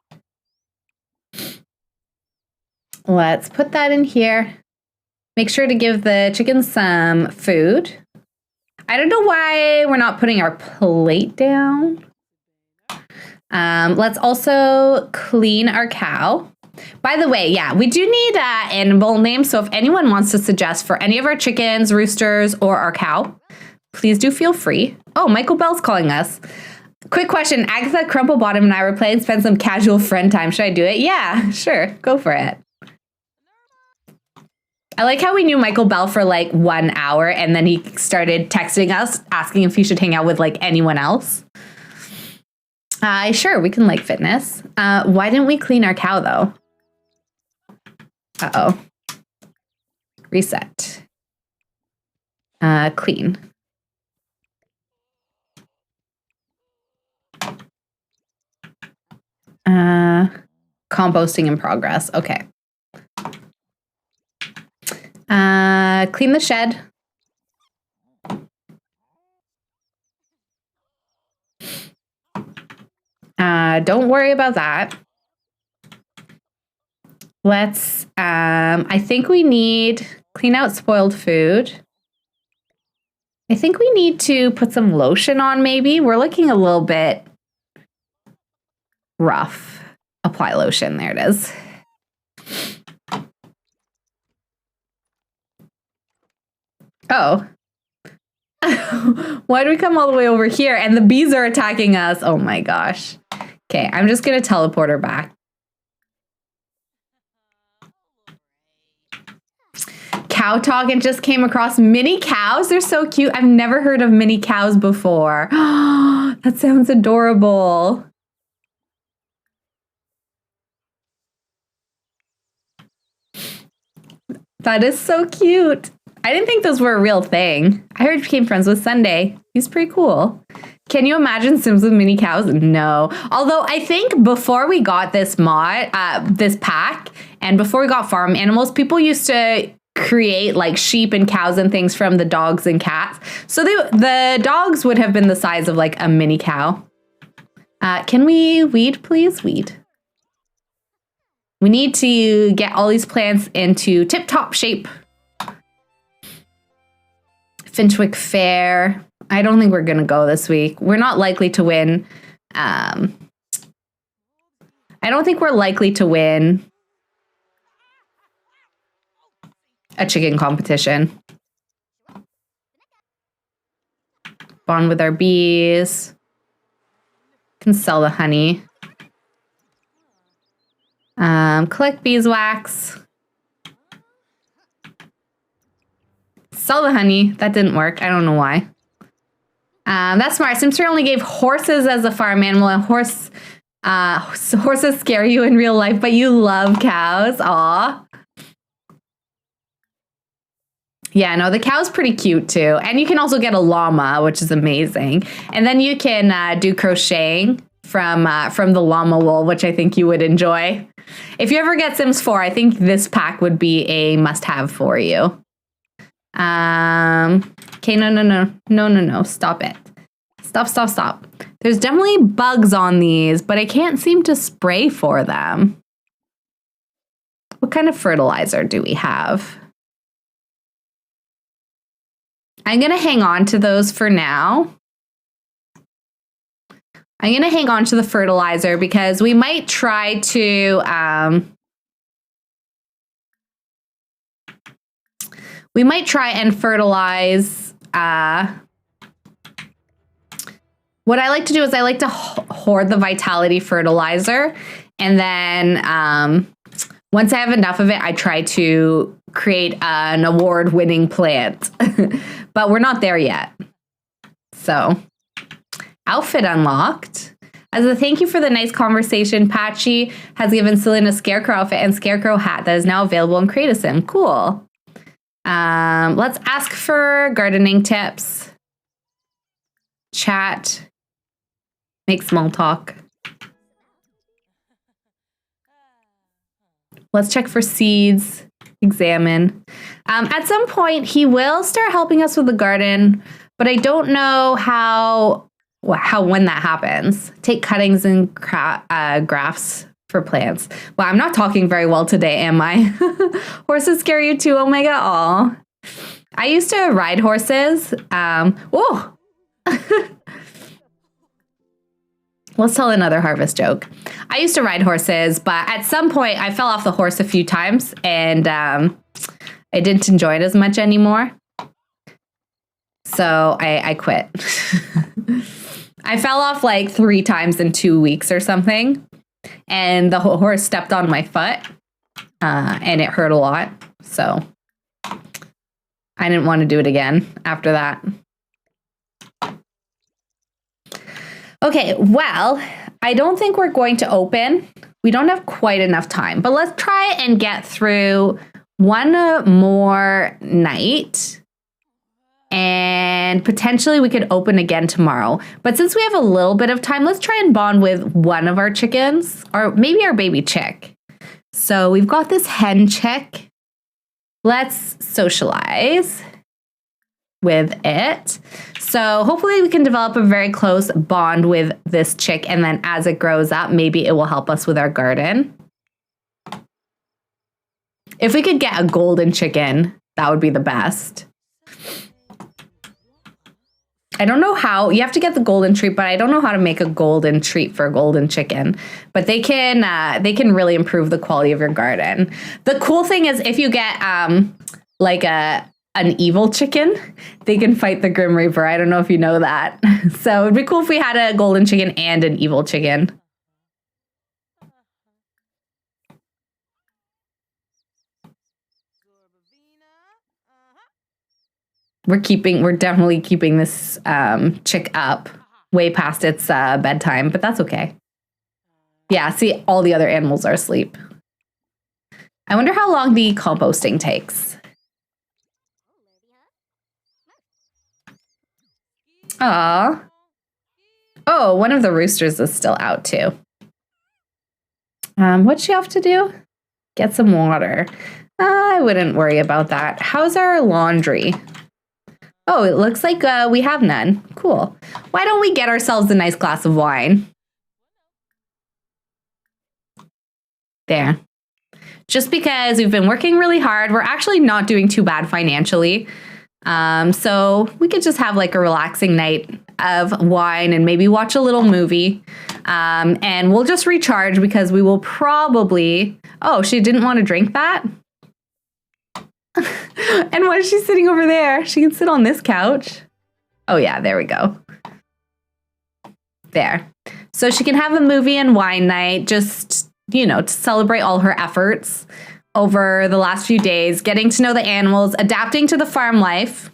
Let's put that in here. Make sure to give the chickens some food. I don't know why we're not putting our plate down. Let's also clean our cow. By the way, yeah, we do need animal names. So if anyone wants to suggest for any of our chickens, roosters, or our cow, please do feel free. Oh, Michael Bell's calling us. Quick question. Agatha, Crumplebottom, and I were playing, spend some casual friend time. Should I do it? Yeah, sure. Go for it. I like how we knew Michael Bell for like 1 hour and then he started texting us, asking if he should hang out with like anyone else. Sure, we can like fitness. Why didn't we clean our cow though? Uh-oh. Reset. Clean. Composting in progress. Okay. Clean the shed. Don't worry about that. Let's, I think we need clean out spoiled food. I think we need to put some lotion on maybe. We're looking a little bit rough. Apply lotion, there it is. Oh. Why do we come all the way over here? And the bees are attacking us. Oh my gosh. Okay, I'm just going to teleport her back. Cow talk and just came across mini cows. They're so cute. I've never heard of mini cows before. That sounds adorable. That is so cute. I didn't think those were a real thing. I heard you became friends with Sunday. He's pretty cool. Can you imagine Sims with mini cows? No. Although I think before we got this mod, this pack, and before we got farm animals, people used to create like sheep and cows and things from the dogs and cats. So the dogs would have been the size of like a mini cow. Can we weed, please? Weed. We need to get all these plants into tip-top shape. Finchwick Fair. I don't think we're going to go this week. We're not likely to win. I don't think we're likely to win a chicken competition. Bond with our bees. Can sell the honey. Collect beeswax. Sell the honey. That didn't work. I don't know why. That's smart. Sims 3 only gave horses as a farm animal, and horses scare you in real life, but you love cows. Aw. Yeah, no, the cow's pretty cute too. And you can also get a llama, which is amazing. And then you can do crocheting from the llama wool, which I think you would enjoy. If you ever get Sims 4, I think this pack would be a must-have for you. Okay, no, stop it. Stop. There's definitely bugs on these, but I can't seem to spray for them. What kind of fertilizer do we have? I'm going to hang on to those for now. I'm going to hang on to the fertilizer because we might try to and fertilize. What I like to do is I like to hoard the vitality fertilizer, and then once I have enough of it, I try to create an award-winning plant. But we're not there yet. So, outfit unlocked. As a thank you for the nice conversation, Patchy has given Celine a scarecrow outfit and scarecrow hat that is now available in Create a Sim. Cool. Let's ask for gardening tips. Chat. Make small talk. Let's check for seeds. Examine. At some point, he will start helping us with the garden, but I don't know when that happens. Take cuttings and grafts for plants. Wow, I'm not talking very well today, am I? Horses scare you too, Omega? Aw. I used to ride horses. Let's tell another harvest joke. I used to ride horses, but at some point I fell off the horse a few times and I didn't enjoy it as much anymore. So I quit. I fell off like 3 times in 2 weeks or something. And the horse stepped on my foot and it hurt a lot. So I didn't want to do it again after that. Okay, well, I don't think we're going to open. We don't have quite enough time, but let's try and get through one more night and potentially we could open again tomorrow. But since we have a little bit of time, let's try and bond with one of our chickens or maybe our baby chick. So we've got this hen chick. Let's socialize with it. So hopefully we can develop a very close bond with this chick, and then as it grows up, maybe it will help us with our garden. If we could get a golden chicken, that would be the best. I don't know how. You have to get the golden treat, but I don't know how to make a golden treat for a golden chicken. But they can really improve the quality of your garden. The cool thing is if you get like an evil chicken, they can fight the Grim Reaper. I don't know if you know that. So it'd be cool if we had a golden chicken and an evil chicken. We're definitely keeping this chick up way past its bedtime, but that's okay. Yeah, see, all the other animals are asleep. I wonder how long the composting takes. Aw. Oh, one of the roosters is still out too. What's she have to do? Get some water. I wouldn't worry about that. How's our laundry? Oh, it looks like we have none. Cool. Why don't we get ourselves a nice glass of wine? There. Just because we've been working really hard, we're actually not doing too bad financially. So we could just have like a relaxing night of wine and maybe watch a little movie. And we'll just recharge because we will probably... Oh, she didn't want to drink that? And why is she sitting over there? She can sit on this couch. Oh yeah, there we go. There. So she can have a movie and wine night, just, you know, to celebrate all her efforts over the last few days, getting to know the animals, adapting to the farm life.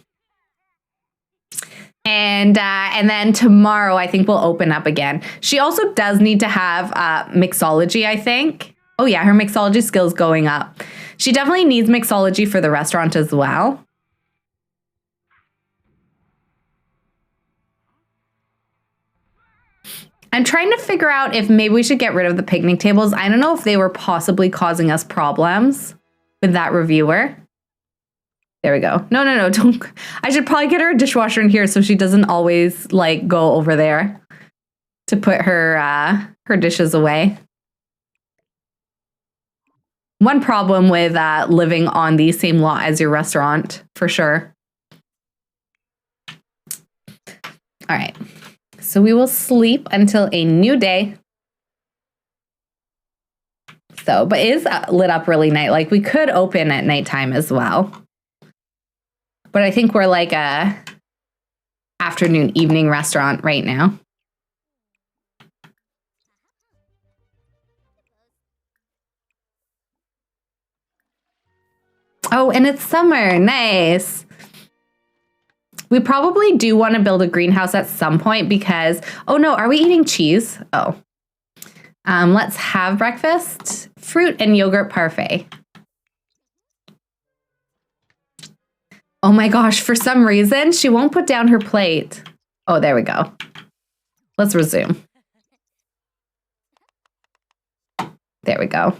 And then tomorrow, I think we'll open up again. She also does need to have mixology, I think. Oh yeah, her mixology skills going up. She definitely needs mixology for the restaurant as well. I'm trying to figure out if maybe we should get rid of the picnic tables. I don't know if they were possibly causing us problems with that reviewer. There we go. No, don't. I should probably get her a dishwasher in here so she doesn't always like go over there to put her dishes away. One problem with living on the same lot as your restaurant, for sure. All right. So we will sleep until a new day. So, but it is lit up really night. Like we could open at nighttime as well. But I think we're like a afternoon, evening restaurant right now. Oh, and it's summer. Nice. We probably do want to build a greenhouse at some point because, oh no, are we eating cheese? Oh. Let's have breakfast. Fruit and yogurt parfait. Oh my gosh, for some reason, she won't put down her plate. Oh, there we go. Let's resume. There we go.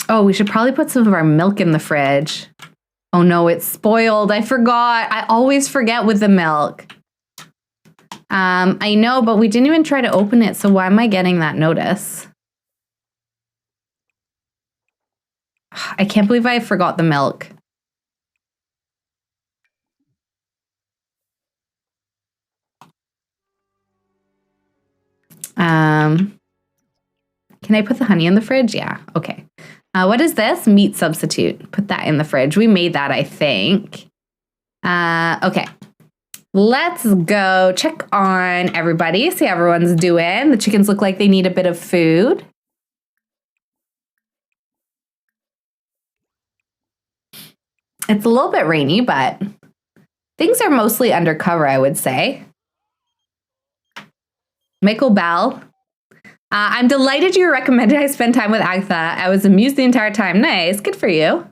Oh, we should probably put some of our milk in the fridge. Oh no, it's spoiled. I forgot. I always forget with the milk. I know, but we didn't even try to open it, so why am I getting that notice? I can't believe I forgot the milk. Can I put the honey in the fridge? Yeah, okay. What is this? Meat substitute. Put that in the fridge. We made that, I think. Okay. Let's go check on everybody, see how everyone's doing. The chickens look like they need a bit of food. It's a little bit rainy, but things are mostly undercover, I would say. Michael Bell. I'm delighted you recommended I spend time with Agatha. I was amused the entire time. Nice. Good for you.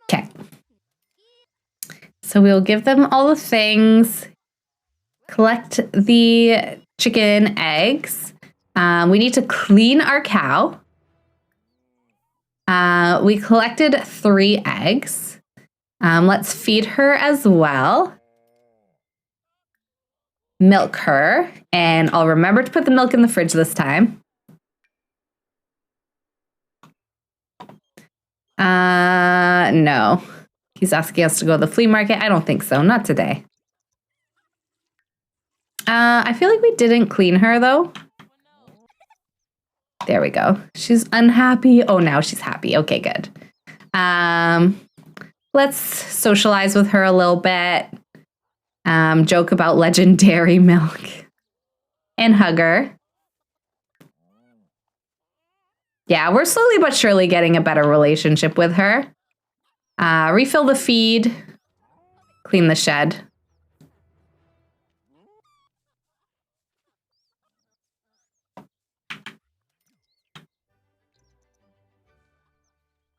Okay. So we'll give them all the things. Collect the chicken eggs. We need to clean our cow. We collected 3 eggs. Let's feed her as well. Milk her, and I'll remember to put the milk in the fridge this time. No. He's asking us to go to the flea market. I don't think so. Not today. I feel like we didn't clean her, though. There we go. She's unhappy. Oh, now she's happy. Okay, good. Let's socialize with her a little bit. Joke about legendary milk. And hug her. Yeah, we're slowly but surely getting a better relationship with her. Refill the feed. Clean the shed.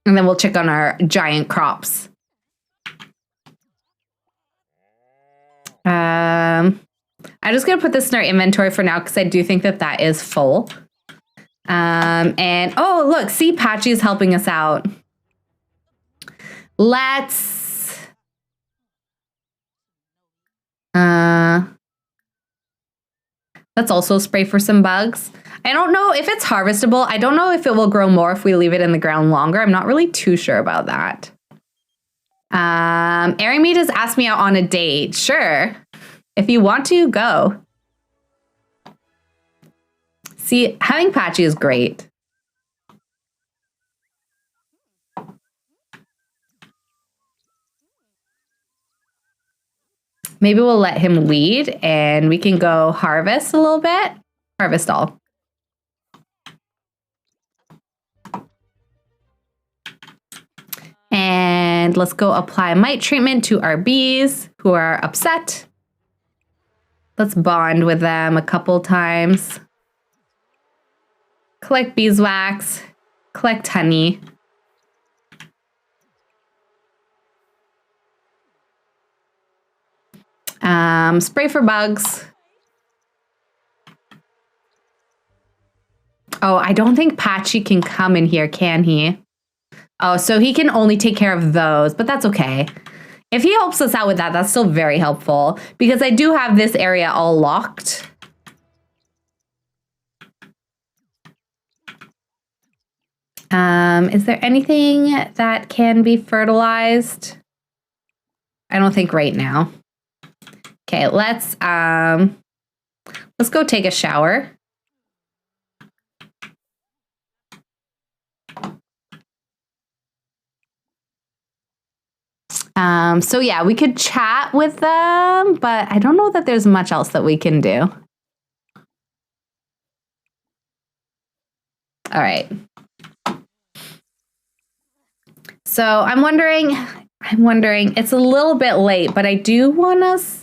And then we'll check on our giant crops. I'm just going to put this in our inventory for now because I do think that that is full. And, oh, look, see, Patchy is helping us out. Let's... let's also spray for some bugs. I don't know if it's harvestable. I don't know if it will grow more if we leave it in the ground longer. I'm not really too sure about that. Aramid has asked me out on a date. Sure. If you want to, go. See, having Patchy is great. Maybe we'll let him lead and we can go harvest a little bit. Harvest all. And let's go apply mite treatment to our bees who are upset. Let's bond with them a couple times. Collect beeswax, collect honey. Spray for bugs. Oh, I don't think Patchy can come in here, can he? Oh, so he can only take care of those, but that's okay. If he helps us out with that, that's still very helpful because I do have this area all locked. Is there anything that can be fertilized? I don't think right now. Okay, let's go take a shower. So yeah, we could chat with them, but I don't know that there's much else that we can do. All right. So I'm wondering, it's a little bit late, but I do want us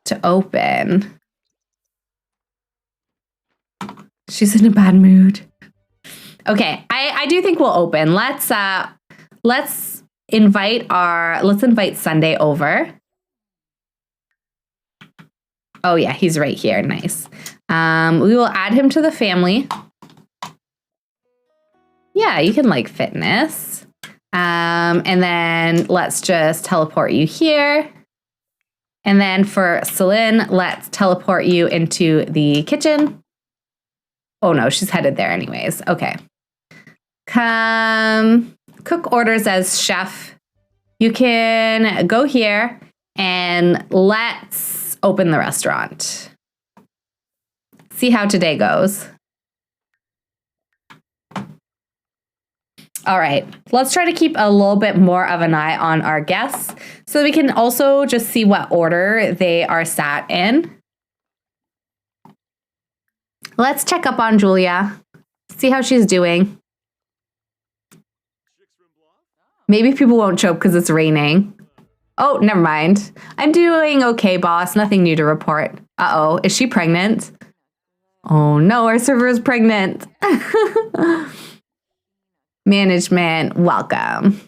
to open. She's in a bad mood. Okay, I do think we'll open. Let's invite Sunday over. Oh yeah, he's right here. Nice. We will add him to the family. Yeah, you can like fitness. And then let's just teleport you here. And then for Celine, let's teleport you into the kitchen. Oh no, she's headed there anyways. Okay. Come cook orders as chef. You can go here and let's open the restaurant. See how today goes. All right, let's try to keep a little bit more of an eye on our guests so we can also just see what order they are sat in. Let's check up on Julia, see how she's doing. Maybe people won't show up because it's raining. Oh, never mind. I'm doing okay, boss. Nothing new to report. Uh-oh, is she pregnant? Oh no, our server is pregnant. Management, welcome.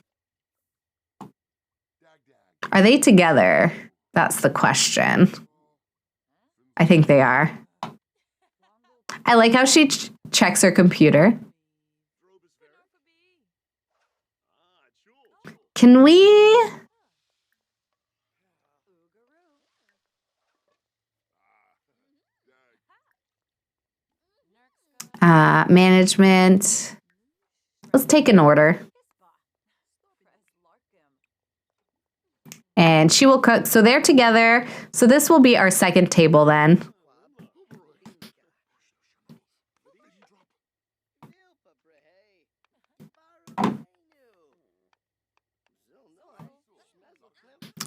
Are they together? That's the question. I think they are. I like how she checks her computer. Can we? Management. Let's take an order. And she will cook. So they're together. So this will be our second table then.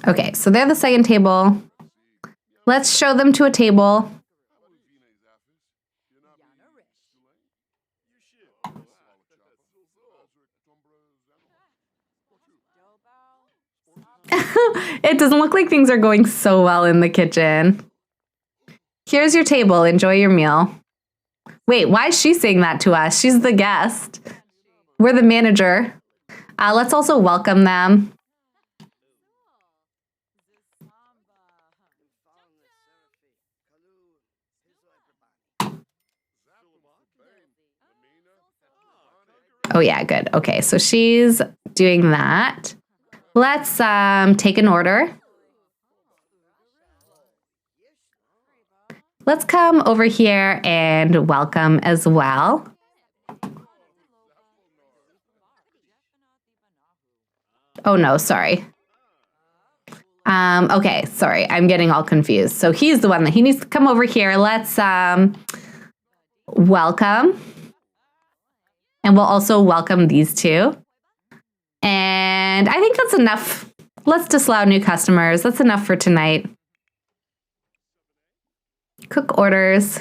Okay, so they're the second table. Let's show them to a table. It doesn't look like things are going so well in the kitchen. Here's your table. Enjoy your meal. Wait, why is she saying that to us? She's the guest. We're the manager. Let's also welcome them. Oh yeah, good. Okay, so she's doing that. Let's take an order. Let's come over here and welcome as well. Oh no, sorry. Okay, sorry, I'm getting all confused. So he's the one that he needs to come over here. Let's welcome. And we'll also welcome these two. And I think that's enough. Let's disallow new customers. That's enough for tonight. Cook orders.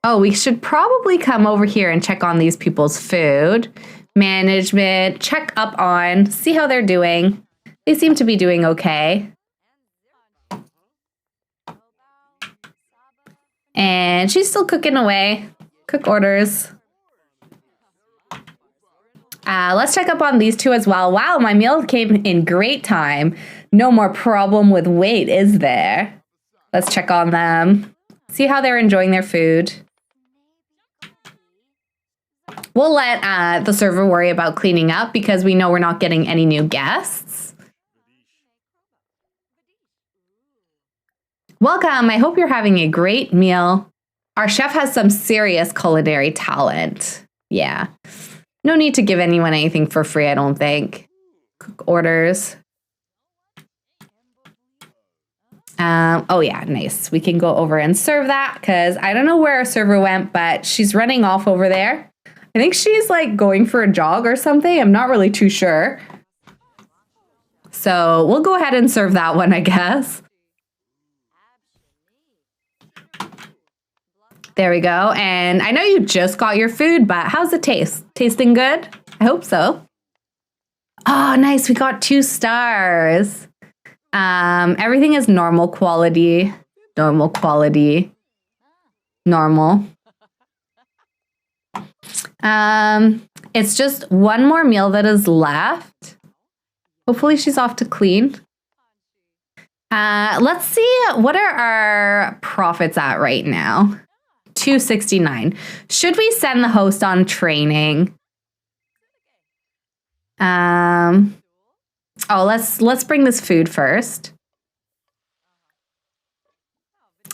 Oh, we should probably come over here and check on these people's food. Management, check up on, see how they're doing. They seem to be doing okay. And she's still cooking away. Cook orders. Let's check up on these two as well. Wow, my meal came in great time. No more problem with weight, is there? Let's check on them. See how they're enjoying their food. We'll let the server worry about cleaning up because we know we're not getting any new guests. Welcome. I hope you're having a great meal. Our chef has some serious culinary talent. Yeah. No need to give anyone anything for free, I don't think. Cook orders. Oh yeah, nice. We can go over and serve that because I don't know where our server went, but she's running off over there. I think she's like going for a jog or something. I'm not really too sure. So we'll go ahead and serve that one, I guess. There we go. And I know you just got your food, but how's it taste? Tasting good? I hope so. Oh, nice. We got 2 stars. Everything is normal quality. Normal quality. Normal. It's just one more meal that is left. Hopefully she's off to clean. Let's see, what are our profits at right now? 269. Should we send the host on training? Oh, let's bring this food first.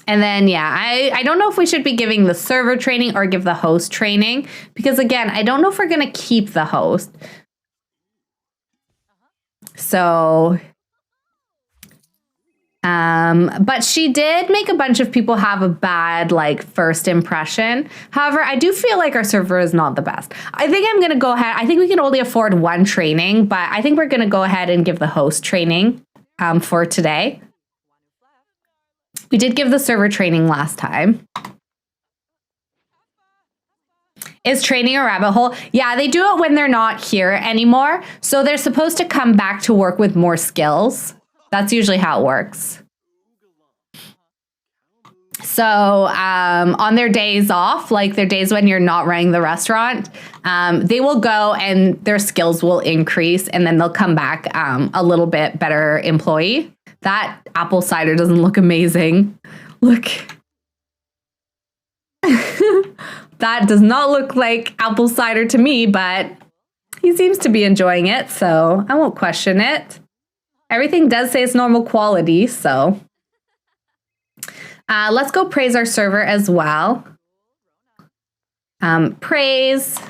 And then, yeah, I don't know if we should be giving the server training or give the host training. Because, again, I don't know if we're going to keep the host. So, but she did make a bunch of people have a bad, like, first impression. However, I do feel like our server is not the best. I think I'm going to go ahead. I think we can only afford 1 training, but I think we're going to go ahead and give the host training for today. We did give the server training last time. Is training a rabbit hole? Yeah, they do it when they're not here anymore. So they're supposed to come back to work with more skills. That's usually how it works. So on their days off, like their days when you're not running the restaurant, they will go and their skills will increase and then they'll come back a little bit better employee. That apple cider doesn't look amazing. Look. That does not look like apple cider to me, but he seems to be enjoying it, so I won't question it. Everything does say it's normal quality, so. Let's go praise our server as well. Praise.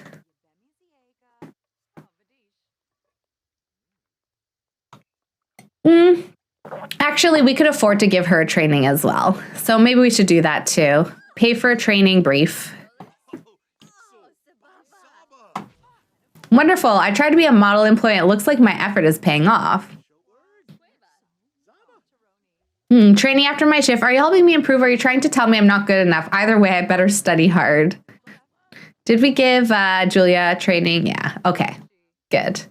Actually, we could afford to give her a training as well. So maybe we should do that too. Pay for a training brief. Wonderful. I tried to be a model employee. It looks like my effort is paying off. Training after my shift. Are you helping me improve? Or are you trying to tell me I'm not good enough? Either way, I better study hard. Did we give Julia training? Yeah. Okay. Good.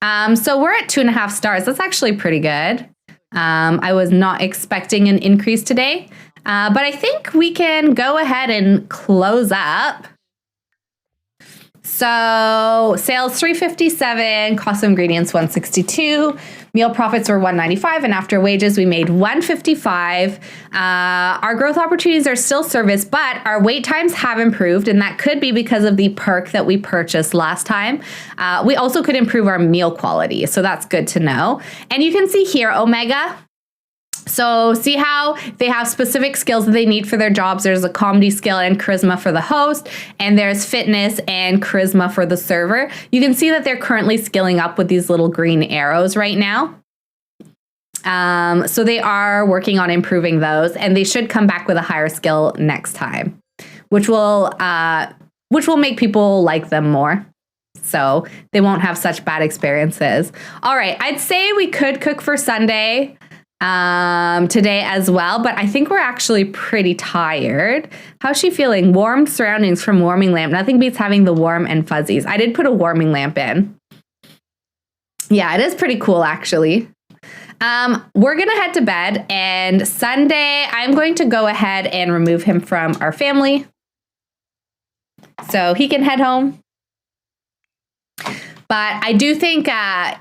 So we're at 2.5 stars. That's actually pretty good. I was not expecting an increase today, but I think we can go ahead and close up. So sales 357, cost of ingredients 162, meal profits were 195, and after wages we made 155. Our growth opportunities are still service, but our wait times have improved, and that could be because of the perk that we purchased last time. We also could improve our meal quality, so that's good to know. And you can see here, Omega. So see how they have specific skills that they need for their jobs. There's a comedy skill and charisma for the host, and there's fitness and charisma for the server. You can see that they're currently skilling up with these little green arrows right now. So they are working on improving those, and they should come back with a higher skill next time, which will which will make people like them more. So they won't have such bad experiences. All right, I'd say we could cook for Sunday today as well, but I think we're actually pretty tired. How's she feeling? Warm surroundings from warming lamp. Nothing beats having the warm and fuzzies. I did put a warming lamp in. Yeah, it is pretty cool, actually. We're going to head to bed, and Sunday, I'm going to go ahead and remove him from our family so he can head home. But I do think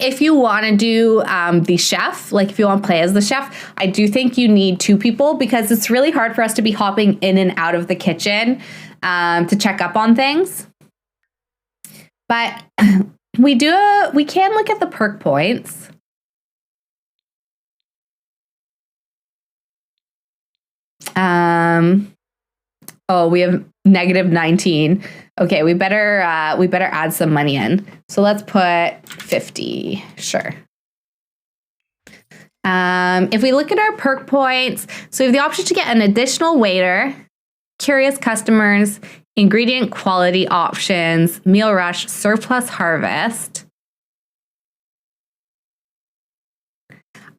if you want to do the chef, like if you want to play as the chef, I do think you need 2 people because it's really hard for us to be hopping in and out of the kitchen to check up on things. But we can look at the perk points. Oh, we have -19. Okay, we better add some money in. So let's put 50. Sure. If we look at our perk points, so we have the option to get an additional waiter, curious customers, ingredient quality options, meal rush, surplus harvest.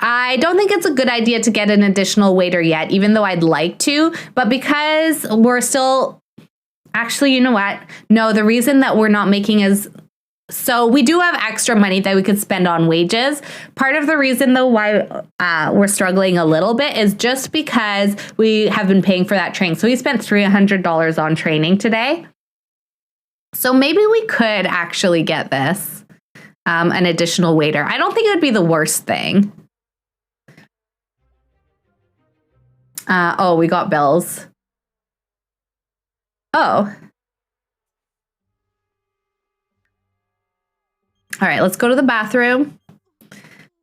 I don't think it's a good idea to get an additional waiter yet, even though I'd like to, but because we're still, actually, you know what? No, the reason that we're not making so we do have extra money that we could spend on wages. Part of the reason though why we're struggling a little bit is just because we have been paying for that training. So we spent $300 on training today. So maybe we could actually get this, an additional waiter. I don't think it would be the worst thing. Oh, we got bills. Oh. All right, let's go to the bathroom.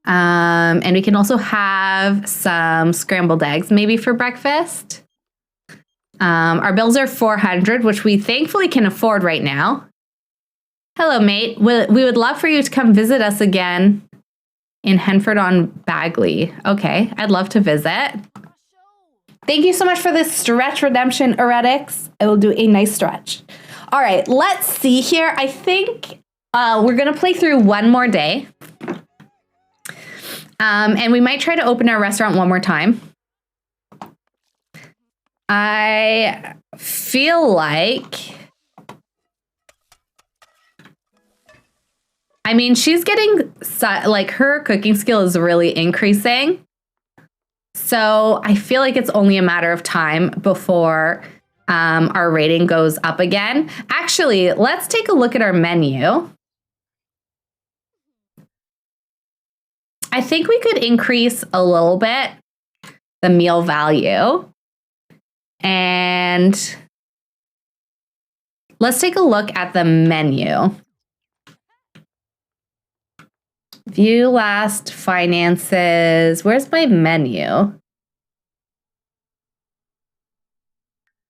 And we can also have some scrambled eggs maybe for breakfast. Our bills are $400, which we thankfully can afford right now. Hello, mate. We would love for you to come visit us again in Henford-on-Bagley. Okay, I'd love to visit. Thank you so much for this stretch redemption, Eretics. I will do a nice stretch. All right, let's see here. I think we're going to play through one more day. And we might try to open our restaurant one more time. I feel like... I mean, she's getting, like, her cooking skill is really increasing. So I feel like it's only a matter of time before our rating goes up again. Actually, let's take a look at our menu. I think we could increase a little bit the meal value. And let's take a look at the menu. View last finances. Where's my menu?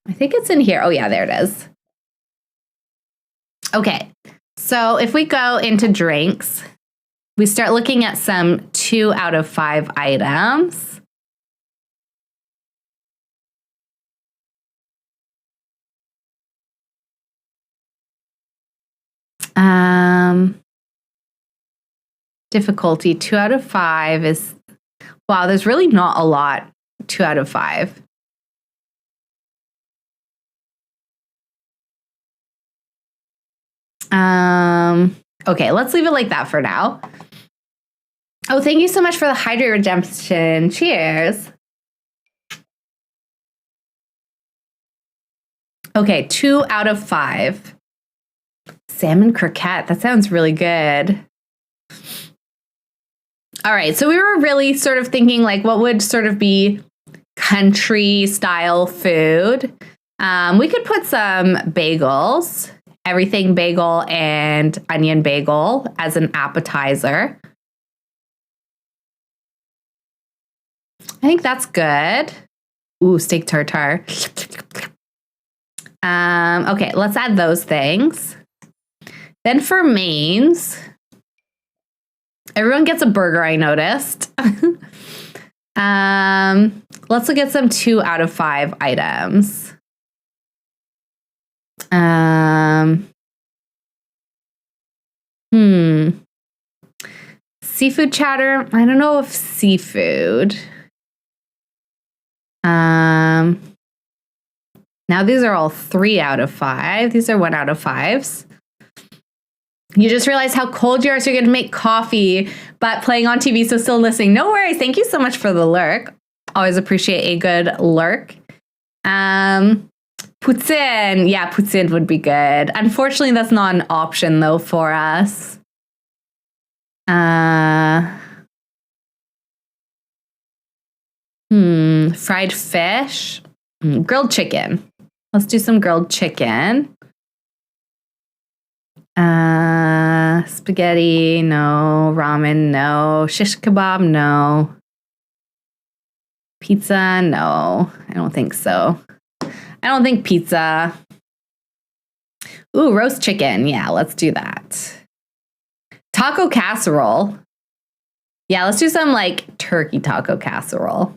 I think it's in here. Oh yeah, there it is. Okay, so if we go into drinks, we start looking at some 2 out of 5 items. Difficulty 2 out of 5 is, wow, there's really not a lot 2 out of 5. Okay, let's leave it like that for now. Oh, thank you so much for the hydrate redemption. Cheers. Okay, 2 out of 5. Salmon croquette. That sounds really good. All right, so we were really sort of thinking like what would sort of be country style food. We could put some bagels, everything bagel and onion bagel as an appetizer. I think that's good. Ooh, steak tartare. Okay, let's add those things. Then for mains, everyone gets a burger, I noticed. Let's look at some 2 out of 5 items. Seafood chowder. I don't know if seafood. Now these are all 3 out of 5. These are 1 out of 5s. You just realized how cold you are, so you're going to make coffee, but playing on TV, so still listening. No worries. Thank you so much for the lurk. Always appreciate a good lurk. Poutine. Yeah, poutine would be good. Unfortunately, that's not an option, though, for us. Fried fish. Grilled chicken. Let's do some grilled chicken. Spaghetti, no. Ramen, no. Shish kebab, no. Pizza, no. I don't think so. I don't think pizza. Ooh, roast chicken. Yeah, let's do that. Taco casserole. Yeah, let's do some like turkey taco casserole.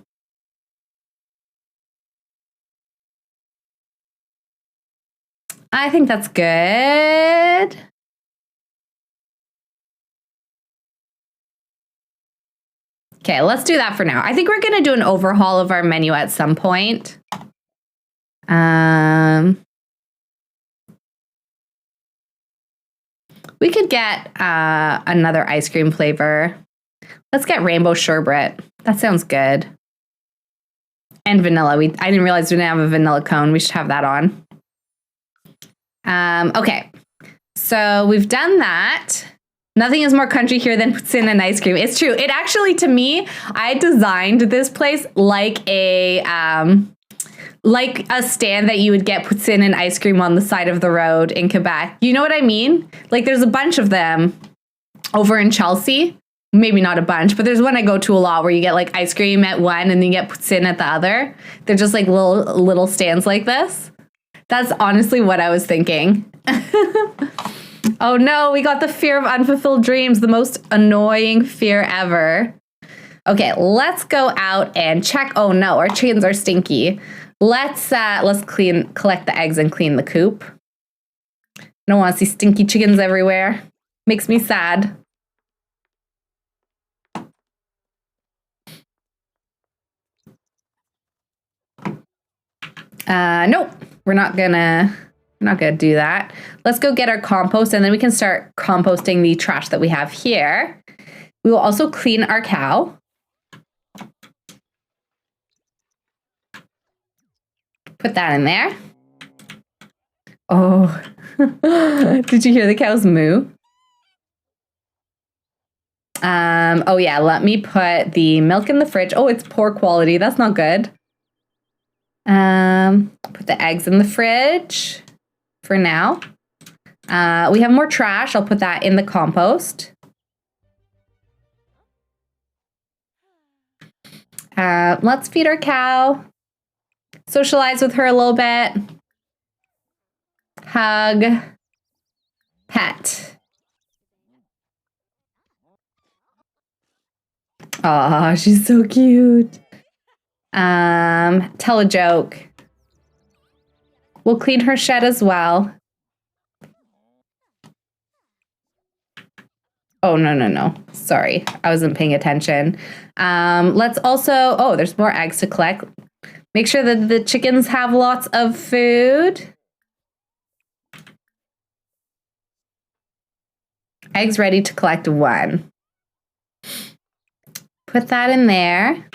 I think that's good. Okay, let's do that for now. I think we're going to do an overhaul of our menu at some point. We could get another ice cream flavor. Let's get rainbow sherbet. That sounds good. And vanilla. I didn't realize we didn't have a vanilla cone. We should have that on. Okay, so we've done that. Nothing is more country here than poutine and ice cream. It's true. It actually, to me, I designed this place like a stand that you would get poutine and ice cream on the side of the road in Quebec. You know what I mean? Like there's a bunch of them over in Chelsea. Maybe not a bunch, but there's one I go to a lot where you get like ice cream at one and then you get poutine at the other. They're just like little stands like this. That's honestly what I was thinking. Oh no, we got the fear of unfulfilled dreams, the most annoying fear ever. Okay, let's go out and check. Oh no, our chickens are stinky. Let's collect the eggs and clean the coop. I don't want to see stinky chickens everywhere. Makes me sad. Nope, we're not gonna do that. Let's go get our compost and then we can start composting the trash that we have here. We will also clean our cow. Put that in there. Oh, did you hear the cows moo? Oh yeah, let me put the milk in the fridge. Oh, it's poor quality. That's not good. Put the eggs in the fridge for now. We have more trash. I'll put that in the compost. Let's feed our cow. Socialize with her a little bit. Hug. Pet. Aw, she's so cute. Tell a joke. We'll clean her shed as well. Oh, no. Sorry, I wasn't paying attention. Let's also, oh, there's more eggs to collect. Make sure that the chickens have lots of food. Eggs ready to collect 1. Put that in there.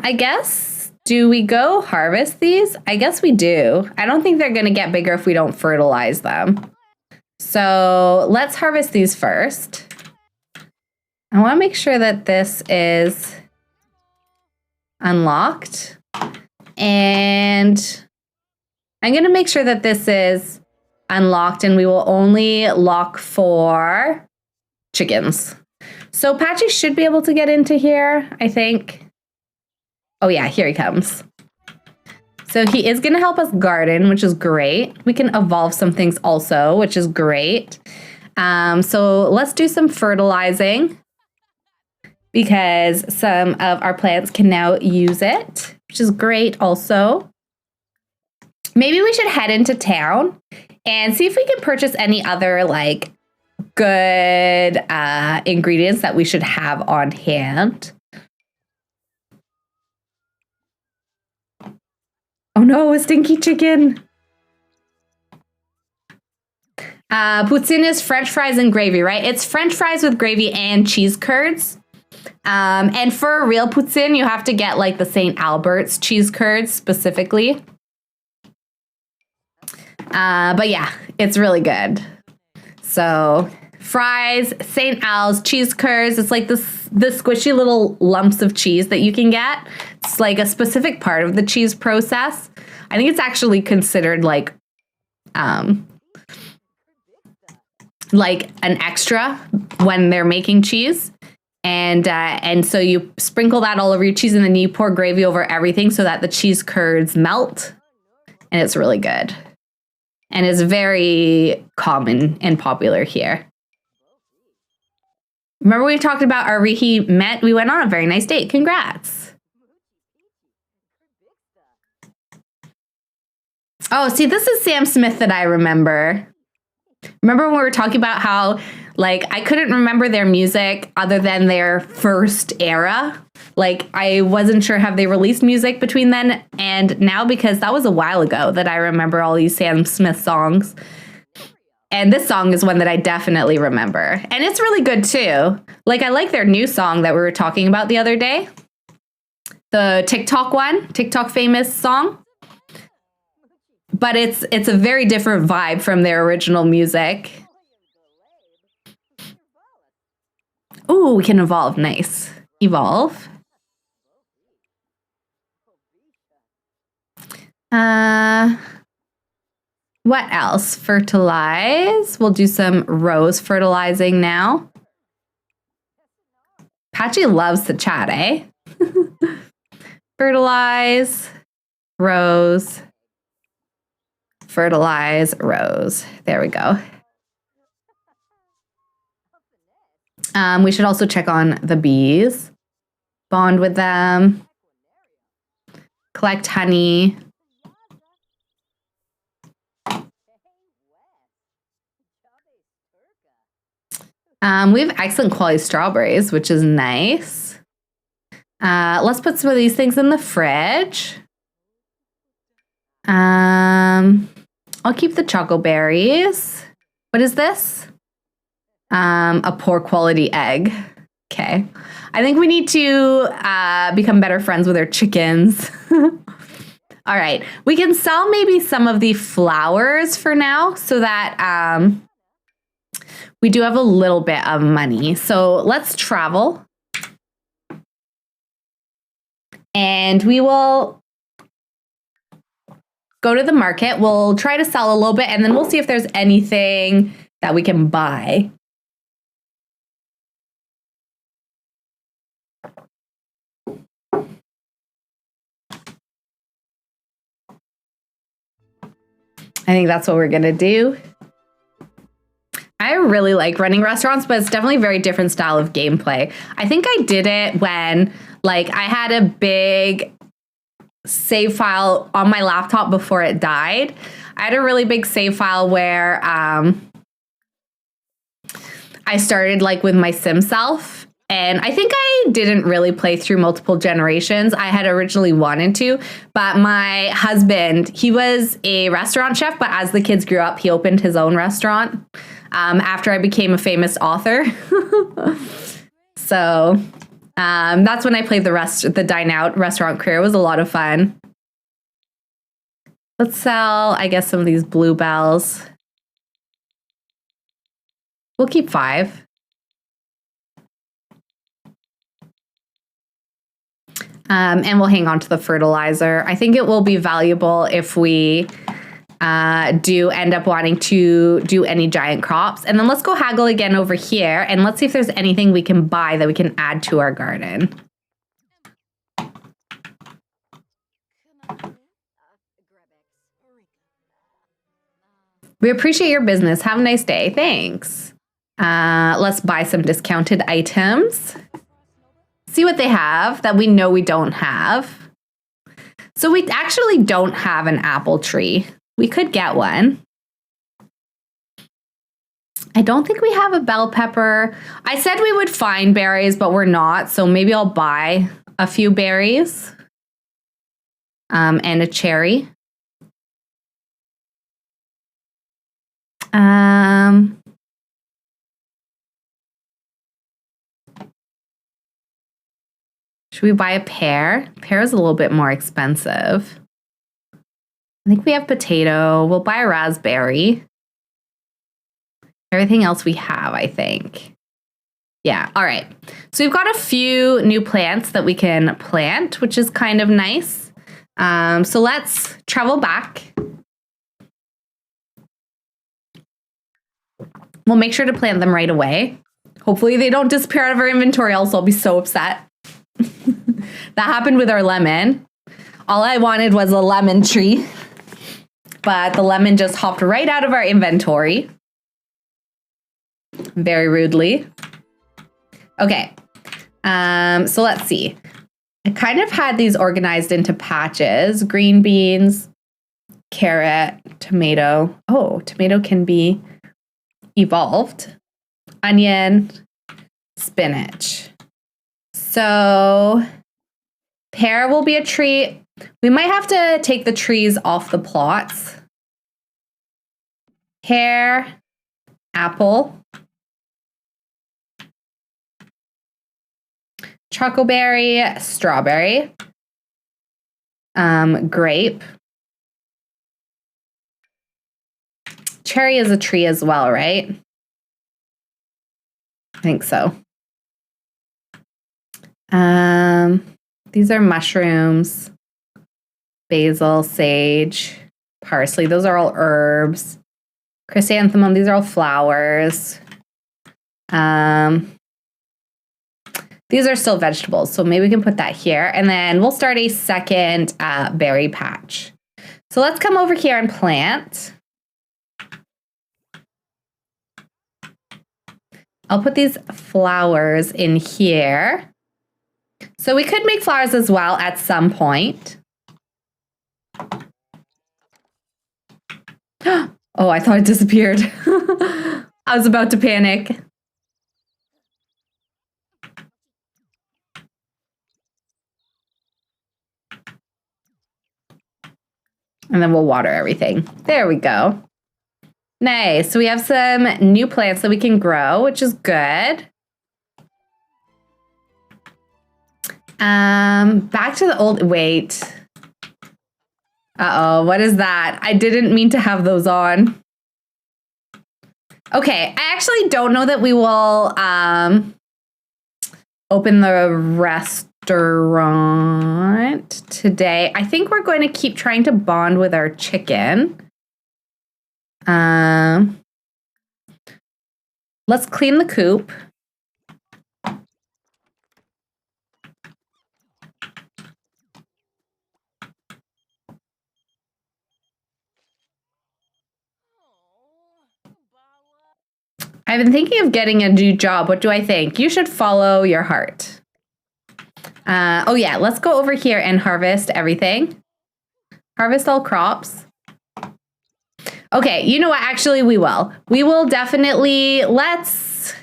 I guess, do we go harvest these? I guess we do. I don't think they're going to get bigger if we don't fertilize them. So let's harvest these first. I want to make sure that this is unlocked. And I'm going to make sure that this is unlocked and we will only lock for chickens. So Patchy should be able to get into here, I think. Oh yeah, here he comes. So he is going to help us garden, which is great. We can evolve some things also, which is great. So let's do some fertilizing because some of our plants can now use it, which is great also. maybe we should head into town and see if we can purchase any other like good ingredients that we should have on hand. Oh no, a stinky chicken. Poutine is French fries and gravy, right? It's French fries with gravy and cheese curds. And for a real poutine, you have to get like the St. Albert's cheese curds specifically. But yeah, it's really good. So fries, St. Al's, cheese curds. It's like the squishy little lumps of cheese that you can get. It's like a specific part of the cheese process. I think it's actually considered like an extra when they're making cheese. And so you sprinkle that all over your cheese and then you pour gravy over everything so that the cheese curds melt. And it's really good. And it's very common and popular here. Remember we talked about our Rihi met? We went on a very nice date. Congrats. Oh, see, this is Sam Smith that I remember. Remember when we were talking about how, like, I couldn't remember their music other than their first era? Like, I wasn't sure have they released music between then and now, because that was a while ago that I remember all these Sam Smith songs. And this song is one that I definitely remember. And it's really good, too. Like, I like their new song that we were talking about the other day. The TikTok famous song. But it's a very different vibe from their original music. Ooh, we can evolve. Nice. Evolve. What else? Fertilize. We'll do some rose fertilizing now. Patchy loves to chat, eh? Fertilize. Rose. Fertilize, rose. There we go. We should also check on the bees. Bond with them. Collect honey. We have excellent quality strawberries, which is nice. Let's put some of these things in the fridge. I'll keep the choco berries. What is this? A poor quality egg. Okay. I think we need to become better friends with our chickens. All right. We can sell maybe some of the flowers for now so that we do have a little bit of money. So let's travel. And we will go to the market. We'll try to sell a little bit, and then we'll see if there's anything that we can buy. I think that's what we're going to do. I really like running restaurants, but it's definitely a very different style of gameplay. I think I did it when, like, I had a big save file on my laptop before it died. I had a really big save file where I started, like, with my sim self. And I think I didn't really play through multiple generations. I had originally wanted to, but my husband, he was a restaurant chef, but as the kids grew up, he opened his own restaurant after I became a famous author. So that's when I played the Dine Out restaurant career. It was a lot of fun. Let's sell, I guess, some of these bluebells. We'll keep 5. And we'll hang on to the fertilizer. I think it will be valuable if we do end up wanting to do any giant crops. And then let's go haggle again over here, and let's see if there's anything we can buy that we can add to our garden. We appreciate your business. Have a nice day. Thanks. Let's buy some discounted items. See what they have that we know we don't have. So we actually don't have an apple tree. We could get one. I don't think we have a bell pepper. I said we would find berries, but we're not. So maybe I'll buy a few berries and a cherry. Should we buy a pear? Pear is a little bit more expensive. I think we have potato. We'll buy a raspberry. Everything else we have, I think. Yeah, all right. So we've got a few new plants that we can plant, which is kind of nice. So let's travel back. We'll make sure to plant them right away. Hopefully they don't disappear out of our inventory, else I'll be so upset. That happened with our lemon. All I wanted was a lemon tree, but the lemon just hopped right out of our inventory. Very rudely. Okay, so let's see. I kind of had these organized into patches. Green beans, carrot, tomato. Oh, tomato can be evolved. Onion, spinach. So pear will be a tree. We might have to take the trees off the plots. Pear, apple, chocoberry, strawberry, grape. Cherry is a tree as well, right? I think so. These are mushrooms, basil, sage, parsley. Those are all herbs. Chrysanthemum, these are all flowers. These are still vegetables, so maybe we can put that here. And then we'll start a second berry patch. So let's come over here and plant. I'll put these flowers in here. So we could make flowers as well at some point. Oh, I thought it disappeared. I was about to panic. And then we'll water everything. There we go. Nice. So we have some new plants that we can grow, which is good. Back to the old, wait. Uh-oh, what is that? I didn't mean to have those on. Okay, I actually don't know that we will open the restaurant today. I think we're going to keep trying to bond with our chicken. Let's clean the coop. I've been thinking of getting a new job. What do I think? You should follow your heart. Oh yeah, let's go over here and harvest everything. Harvest all crops. Okay, you know what? Actually, we will. We will definitely, let's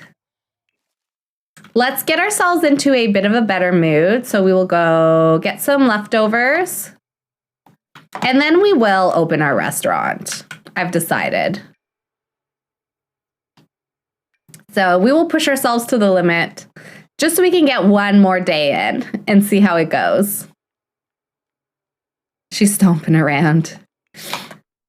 get ourselves into a bit of a better mood. So we will go get some leftovers. And then we will open our restaurant. I've decided. So we will push ourselves to the limit just so we can get one more day in and see how it goes. She's stomping around.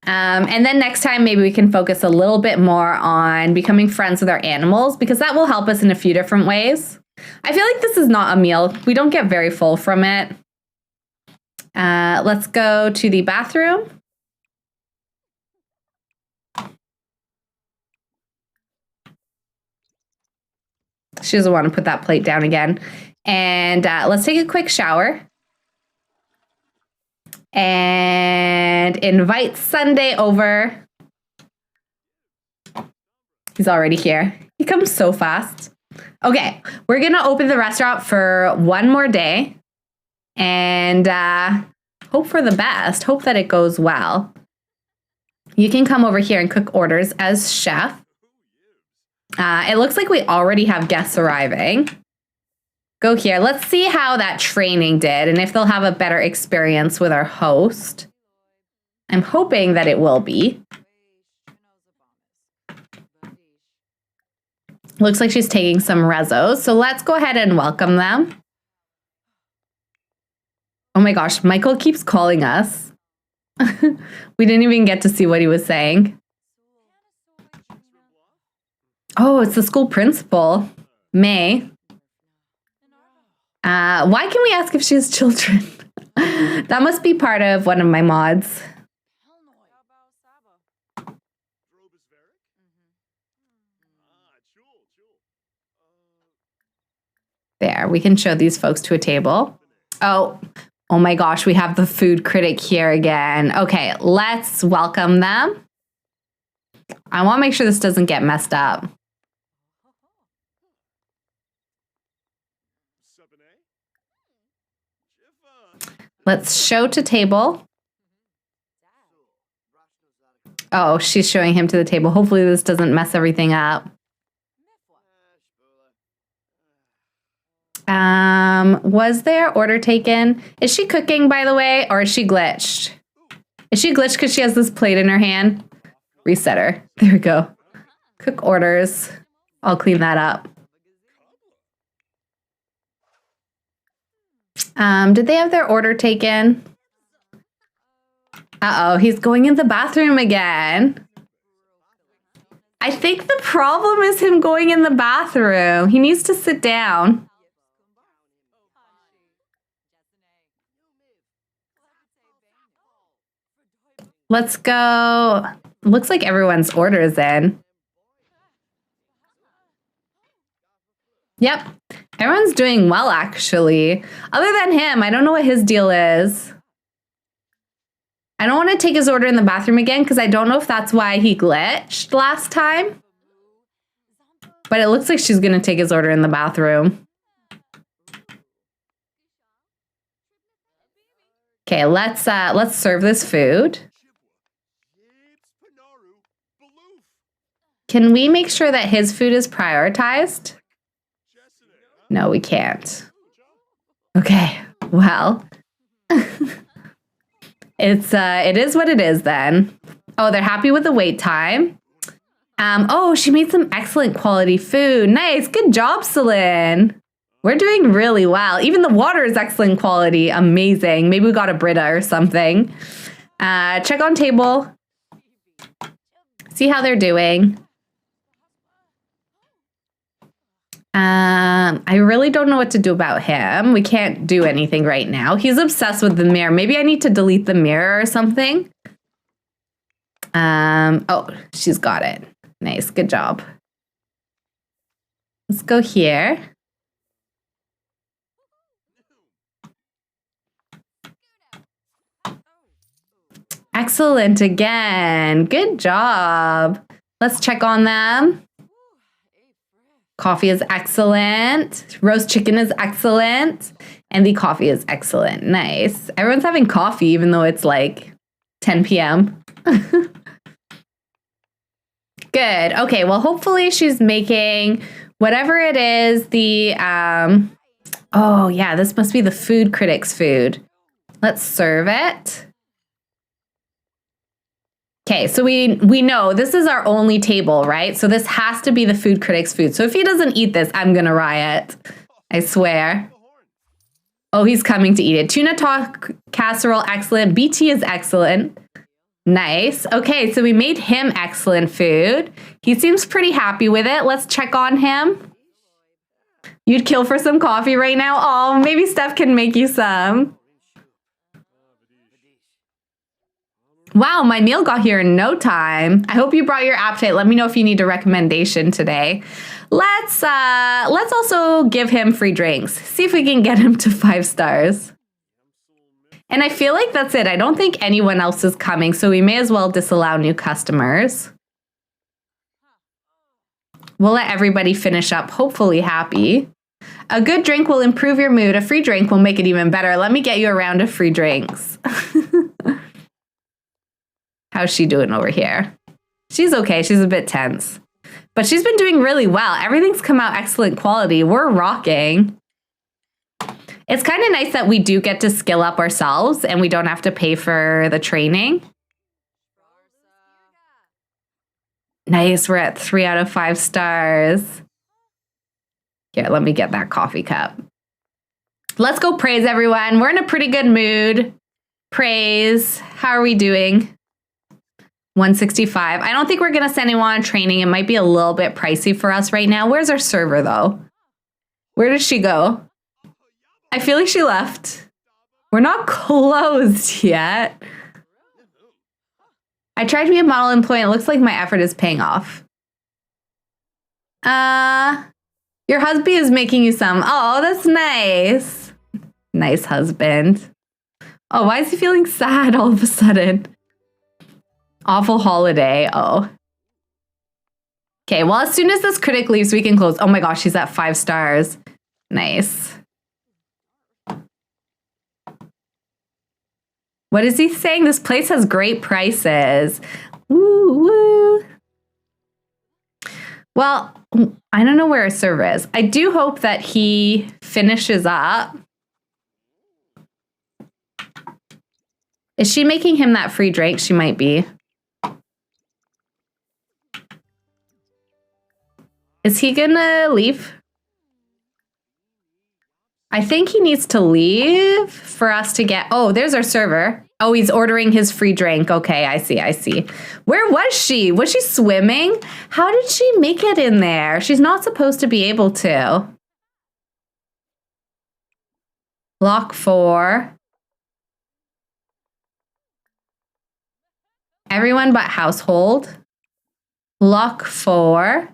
And then next time, maybe we can focus a little bit more on becoming friends with our animals, because that will help us in a few different ways. I feel like this is not a meal. We don't get very full from it. Let's go to the bathroom. She doesn't want to put that plate down again. And let's take a quick shower. And invite Sunday over. He's already here. He comes so fast. Okay, we're going to open the restaurant for one more day. And hope for the best. Hope that it goes well. You can come over here and cook orders as chef. It looks like we already have guests arriving. Go here. Let's see how that training did and if they'll have a better experience with our host. I'm hoping that it will be. Looks like she's taking some rezos. So let's go ahead and welcome them. Oh my gosh, Michael keeps calling us. We didn't even get to see what he was saying. Oh, it's the school principal, May. Why can we ask if she has children? That must be part of one of my mods. There, we can show these folks to a table. Oh my gosh, we have the food critic here again. Okay, let's welcome them. I want to make sure this doesn't get messed up. Let's show to table. Oh, she's showing him to the table. Hopefully this doesn't mess everything up. Was there order taken? Is she cooking, by the way, or is she glitched? Is she glitched because she has this plate in her hand? Reset her. There we go. Cook orders. I'll clean that up. Did they have their order taken? Uh-oh, he's going in the bathroom again. I think the problem is him going in the bathroom. He needs to sit down. Let's go. Looks like everyone's order is in. Yep. Everyone's doing well, actually. Other than him, I don't know what his deal is. I don't want to take his order in the bathroom again because I don't know if that's why he glitched last time. But it looks like she's going to take his order in the bathroom. Okay, let's serve this food. Can we make sure that his food is prioritized? No, we can't. Okay, well. It is what it is then. Oh, they're happy with the wait time. Oh, she made some excellent quality food. Nice, good job, Celine. We're doing really well. Even the water is excellent quality. Amazing. Maybe we got a Brita or something. Check on table. See how they're doing. I really don't know what to do about him. We can't do anything right now. He's obsessed with the mirror. Maybe I need to delete the mirror or something. Oh, she's got it. Nice, good job. Let's go here. Excellent again. Good job. Let's check on them. Coffee is excellent. Roast chicken is excellent. And the coffee is excellent. Nice. Everyone's having coffee even though it's like 10 p.m. Good. Okay, well, hopefully she's making whatever it is, the, oh yeah, this must be the food critic's food. Let's serve it. Okay, so we know this is our only table, right? So this has to be the food critic's food. So if he doesn't eat this, I'm gonna riot. I swear. Oh, he's coming to eat it. Tuna casserole, excellent. BT is excellent. Nice. Okay, so we made him excellent food. He seems pretty happy with it. Let's check on him. You'd kill for some coffee right now? Oh, maybe Steph can make you some. Wow, my meal got here in no time. I hope you brought your appetite. Let me know if you need a recommendation today. Let's also give him free drinks. See if we can get him to 5 stars. And I feel like that's it. I don't think anyone else is coming, so we may as well disallow new customers. We'll let everybody finish up, hopefully happy. A good drink will improve your mood. A free drink will make it even better. Let me get you a round of free drinks. How's she doing over here? She's okay. She's a bit tense. But she's been doing really well. Everything's come out excellent quality. We're rocking. It's kind of nice that we do get to skill up ourselves and we don't have to pay for the training. Nice. We're at 3 out of 5 stars. Here, let me get that coffee cup. Let's go praise everyone. We're in a pretty good mood. Praise. How are we doing? 165. I don't think we're going to send anyone on training. It might be a little bit pricey for us right now. Where's our server, though? Where did she go? I feel like she left. We're not closed yet. I tried to be a model employee. And it looks like my effort is paying off. Your husband is making you some. Oh, that's nice. Nice husband. Oh, why is he feeling sad all of a sudden? Awful holiday. Oh. Okay, well, as soon as this critic leaves, we can close. Oh my gosh, he's at 5 stars. Nice. What is he saying? This place has great prices. Woo, woo. Well, I don't know where his server is. I do hope that he finishes up. Is she making him that free drink? She might be. Is he gonna leave? I think he needs to leave for us to get... Oh, there's our server. Oh, he's ordering his free drink. Okay, I see, I see. Where was she? Was she swimming? How did she make it in there? She's not supposed to be able to. Lock 4. Everyone but household. Lock 4.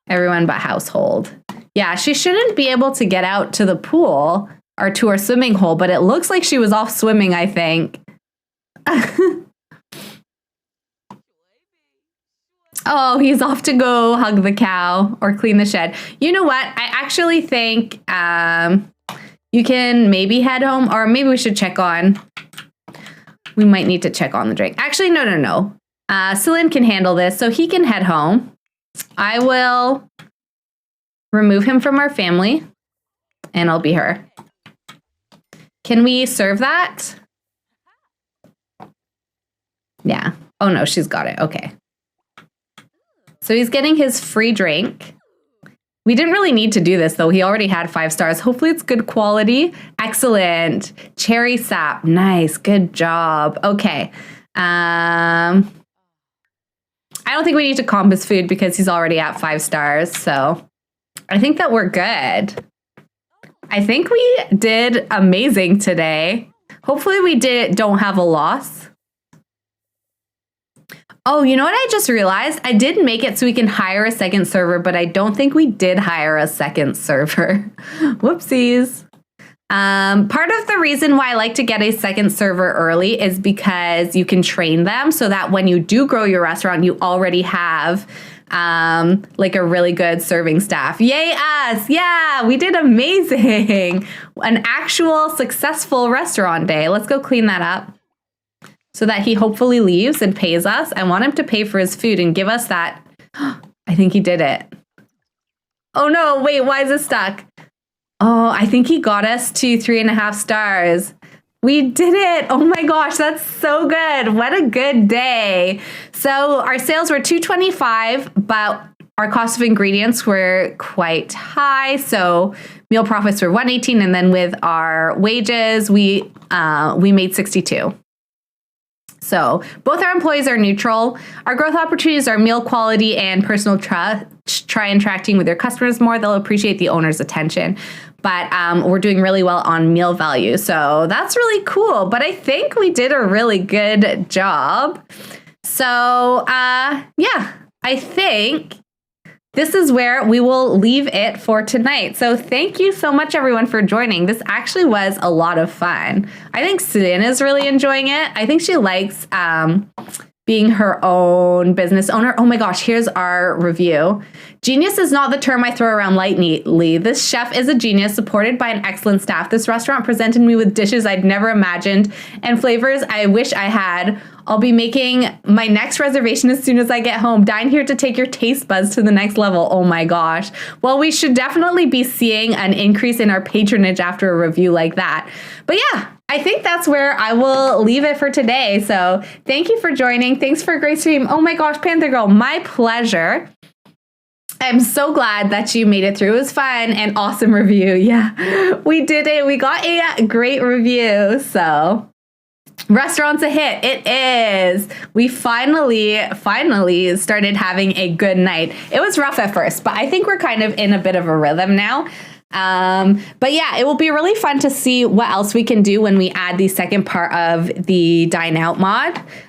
Everyone but household. Yeah, she shouldn't be able to get out to the pool or to her swimming hole, but it looks like she was off swimming, I think. Oh, he's off to go hug the cow or clean the shed. You know what? I actually think you can maybe head home, or maybe we should check on. We might need to check on the drink. Actually, no. Celine can handle this, so he can head home. I will remove him from our family, and I'll be her. Can we serve that? Yeah. Oh, no, she's got it. Okay. So he's getting his free drink. We didn't really need to do this, though. He already had 5 stars. Hopefully it's good quality. Excellent. Cherry sap. Nice. Good job. Okay. I don't think we need to comp his food because he's already at 5 stars. So I think that we're good. I think we did amazing today. Hopefully we don't have a loss. Oh, you know what I just realized? I did make it so we can hire a second server, but I don't think we did hire a second server. Whoopsies. Part of the reason why I like to get a second server early is because you can train them so that when you do grow your restaurant, you already have like a really good serving staff. Yay us! Yeah, we did amazing. An actual successful restaurant day. Let's go clean that up so that he hopefully leaves and pays us. I want him to pay for his food and give us that. I think he did it. Oh no, wait, why is it stuck? Oh, I think he got us to 3.5 stars. We did it. Oh my gosh, that's so good. What a good day. So our sales were $225, but our cost of ingredients were quite high. So meal profits were $118, and then with our wages, we made $62. So both our employees are neutral. Our growth opportunities are meal quality and personal trust. Try interacting with your customers more. They'll appreciate the owner's attention. But we're doing really well on meal value. So that's really cool. But I think we did a really good job. So yeah, I think this is where we will leave it for tonight. So thank you so much, everyone, for joining. This actually was a lot of fun. I think Celine is really enjoying it. I think she likes being her own business owner. Oh my gosh, here's our review. Genius is not the term I throw around lightly. This chef is a genius, supported by an excellent staff. This restaurant presented me with dishes I'd never imagined and flavors I wish I had. I'll be making my next reservation as soon as I get home. Dine here to take your taste buds to the next level. Oh my gosh. Well, we should definitely be seeing an increase in our patronage after a review like that. But yeah, I think that's where I will leave it for today. So thank you for joining. Thanks for a great stream. Oh my gosh, Panther Girl, my pleasure. I'm so glad that you made it through. It was fun and awesome review. Yeah, we did it. We got a great review. So restaurant's a hit. It is. We finally started having a good night. It was rough at first, but I think we're kind of in a bit of a rhythm now. But yeah, it will be really fun to see what else we can do when we add the second part of the Dine Out mod.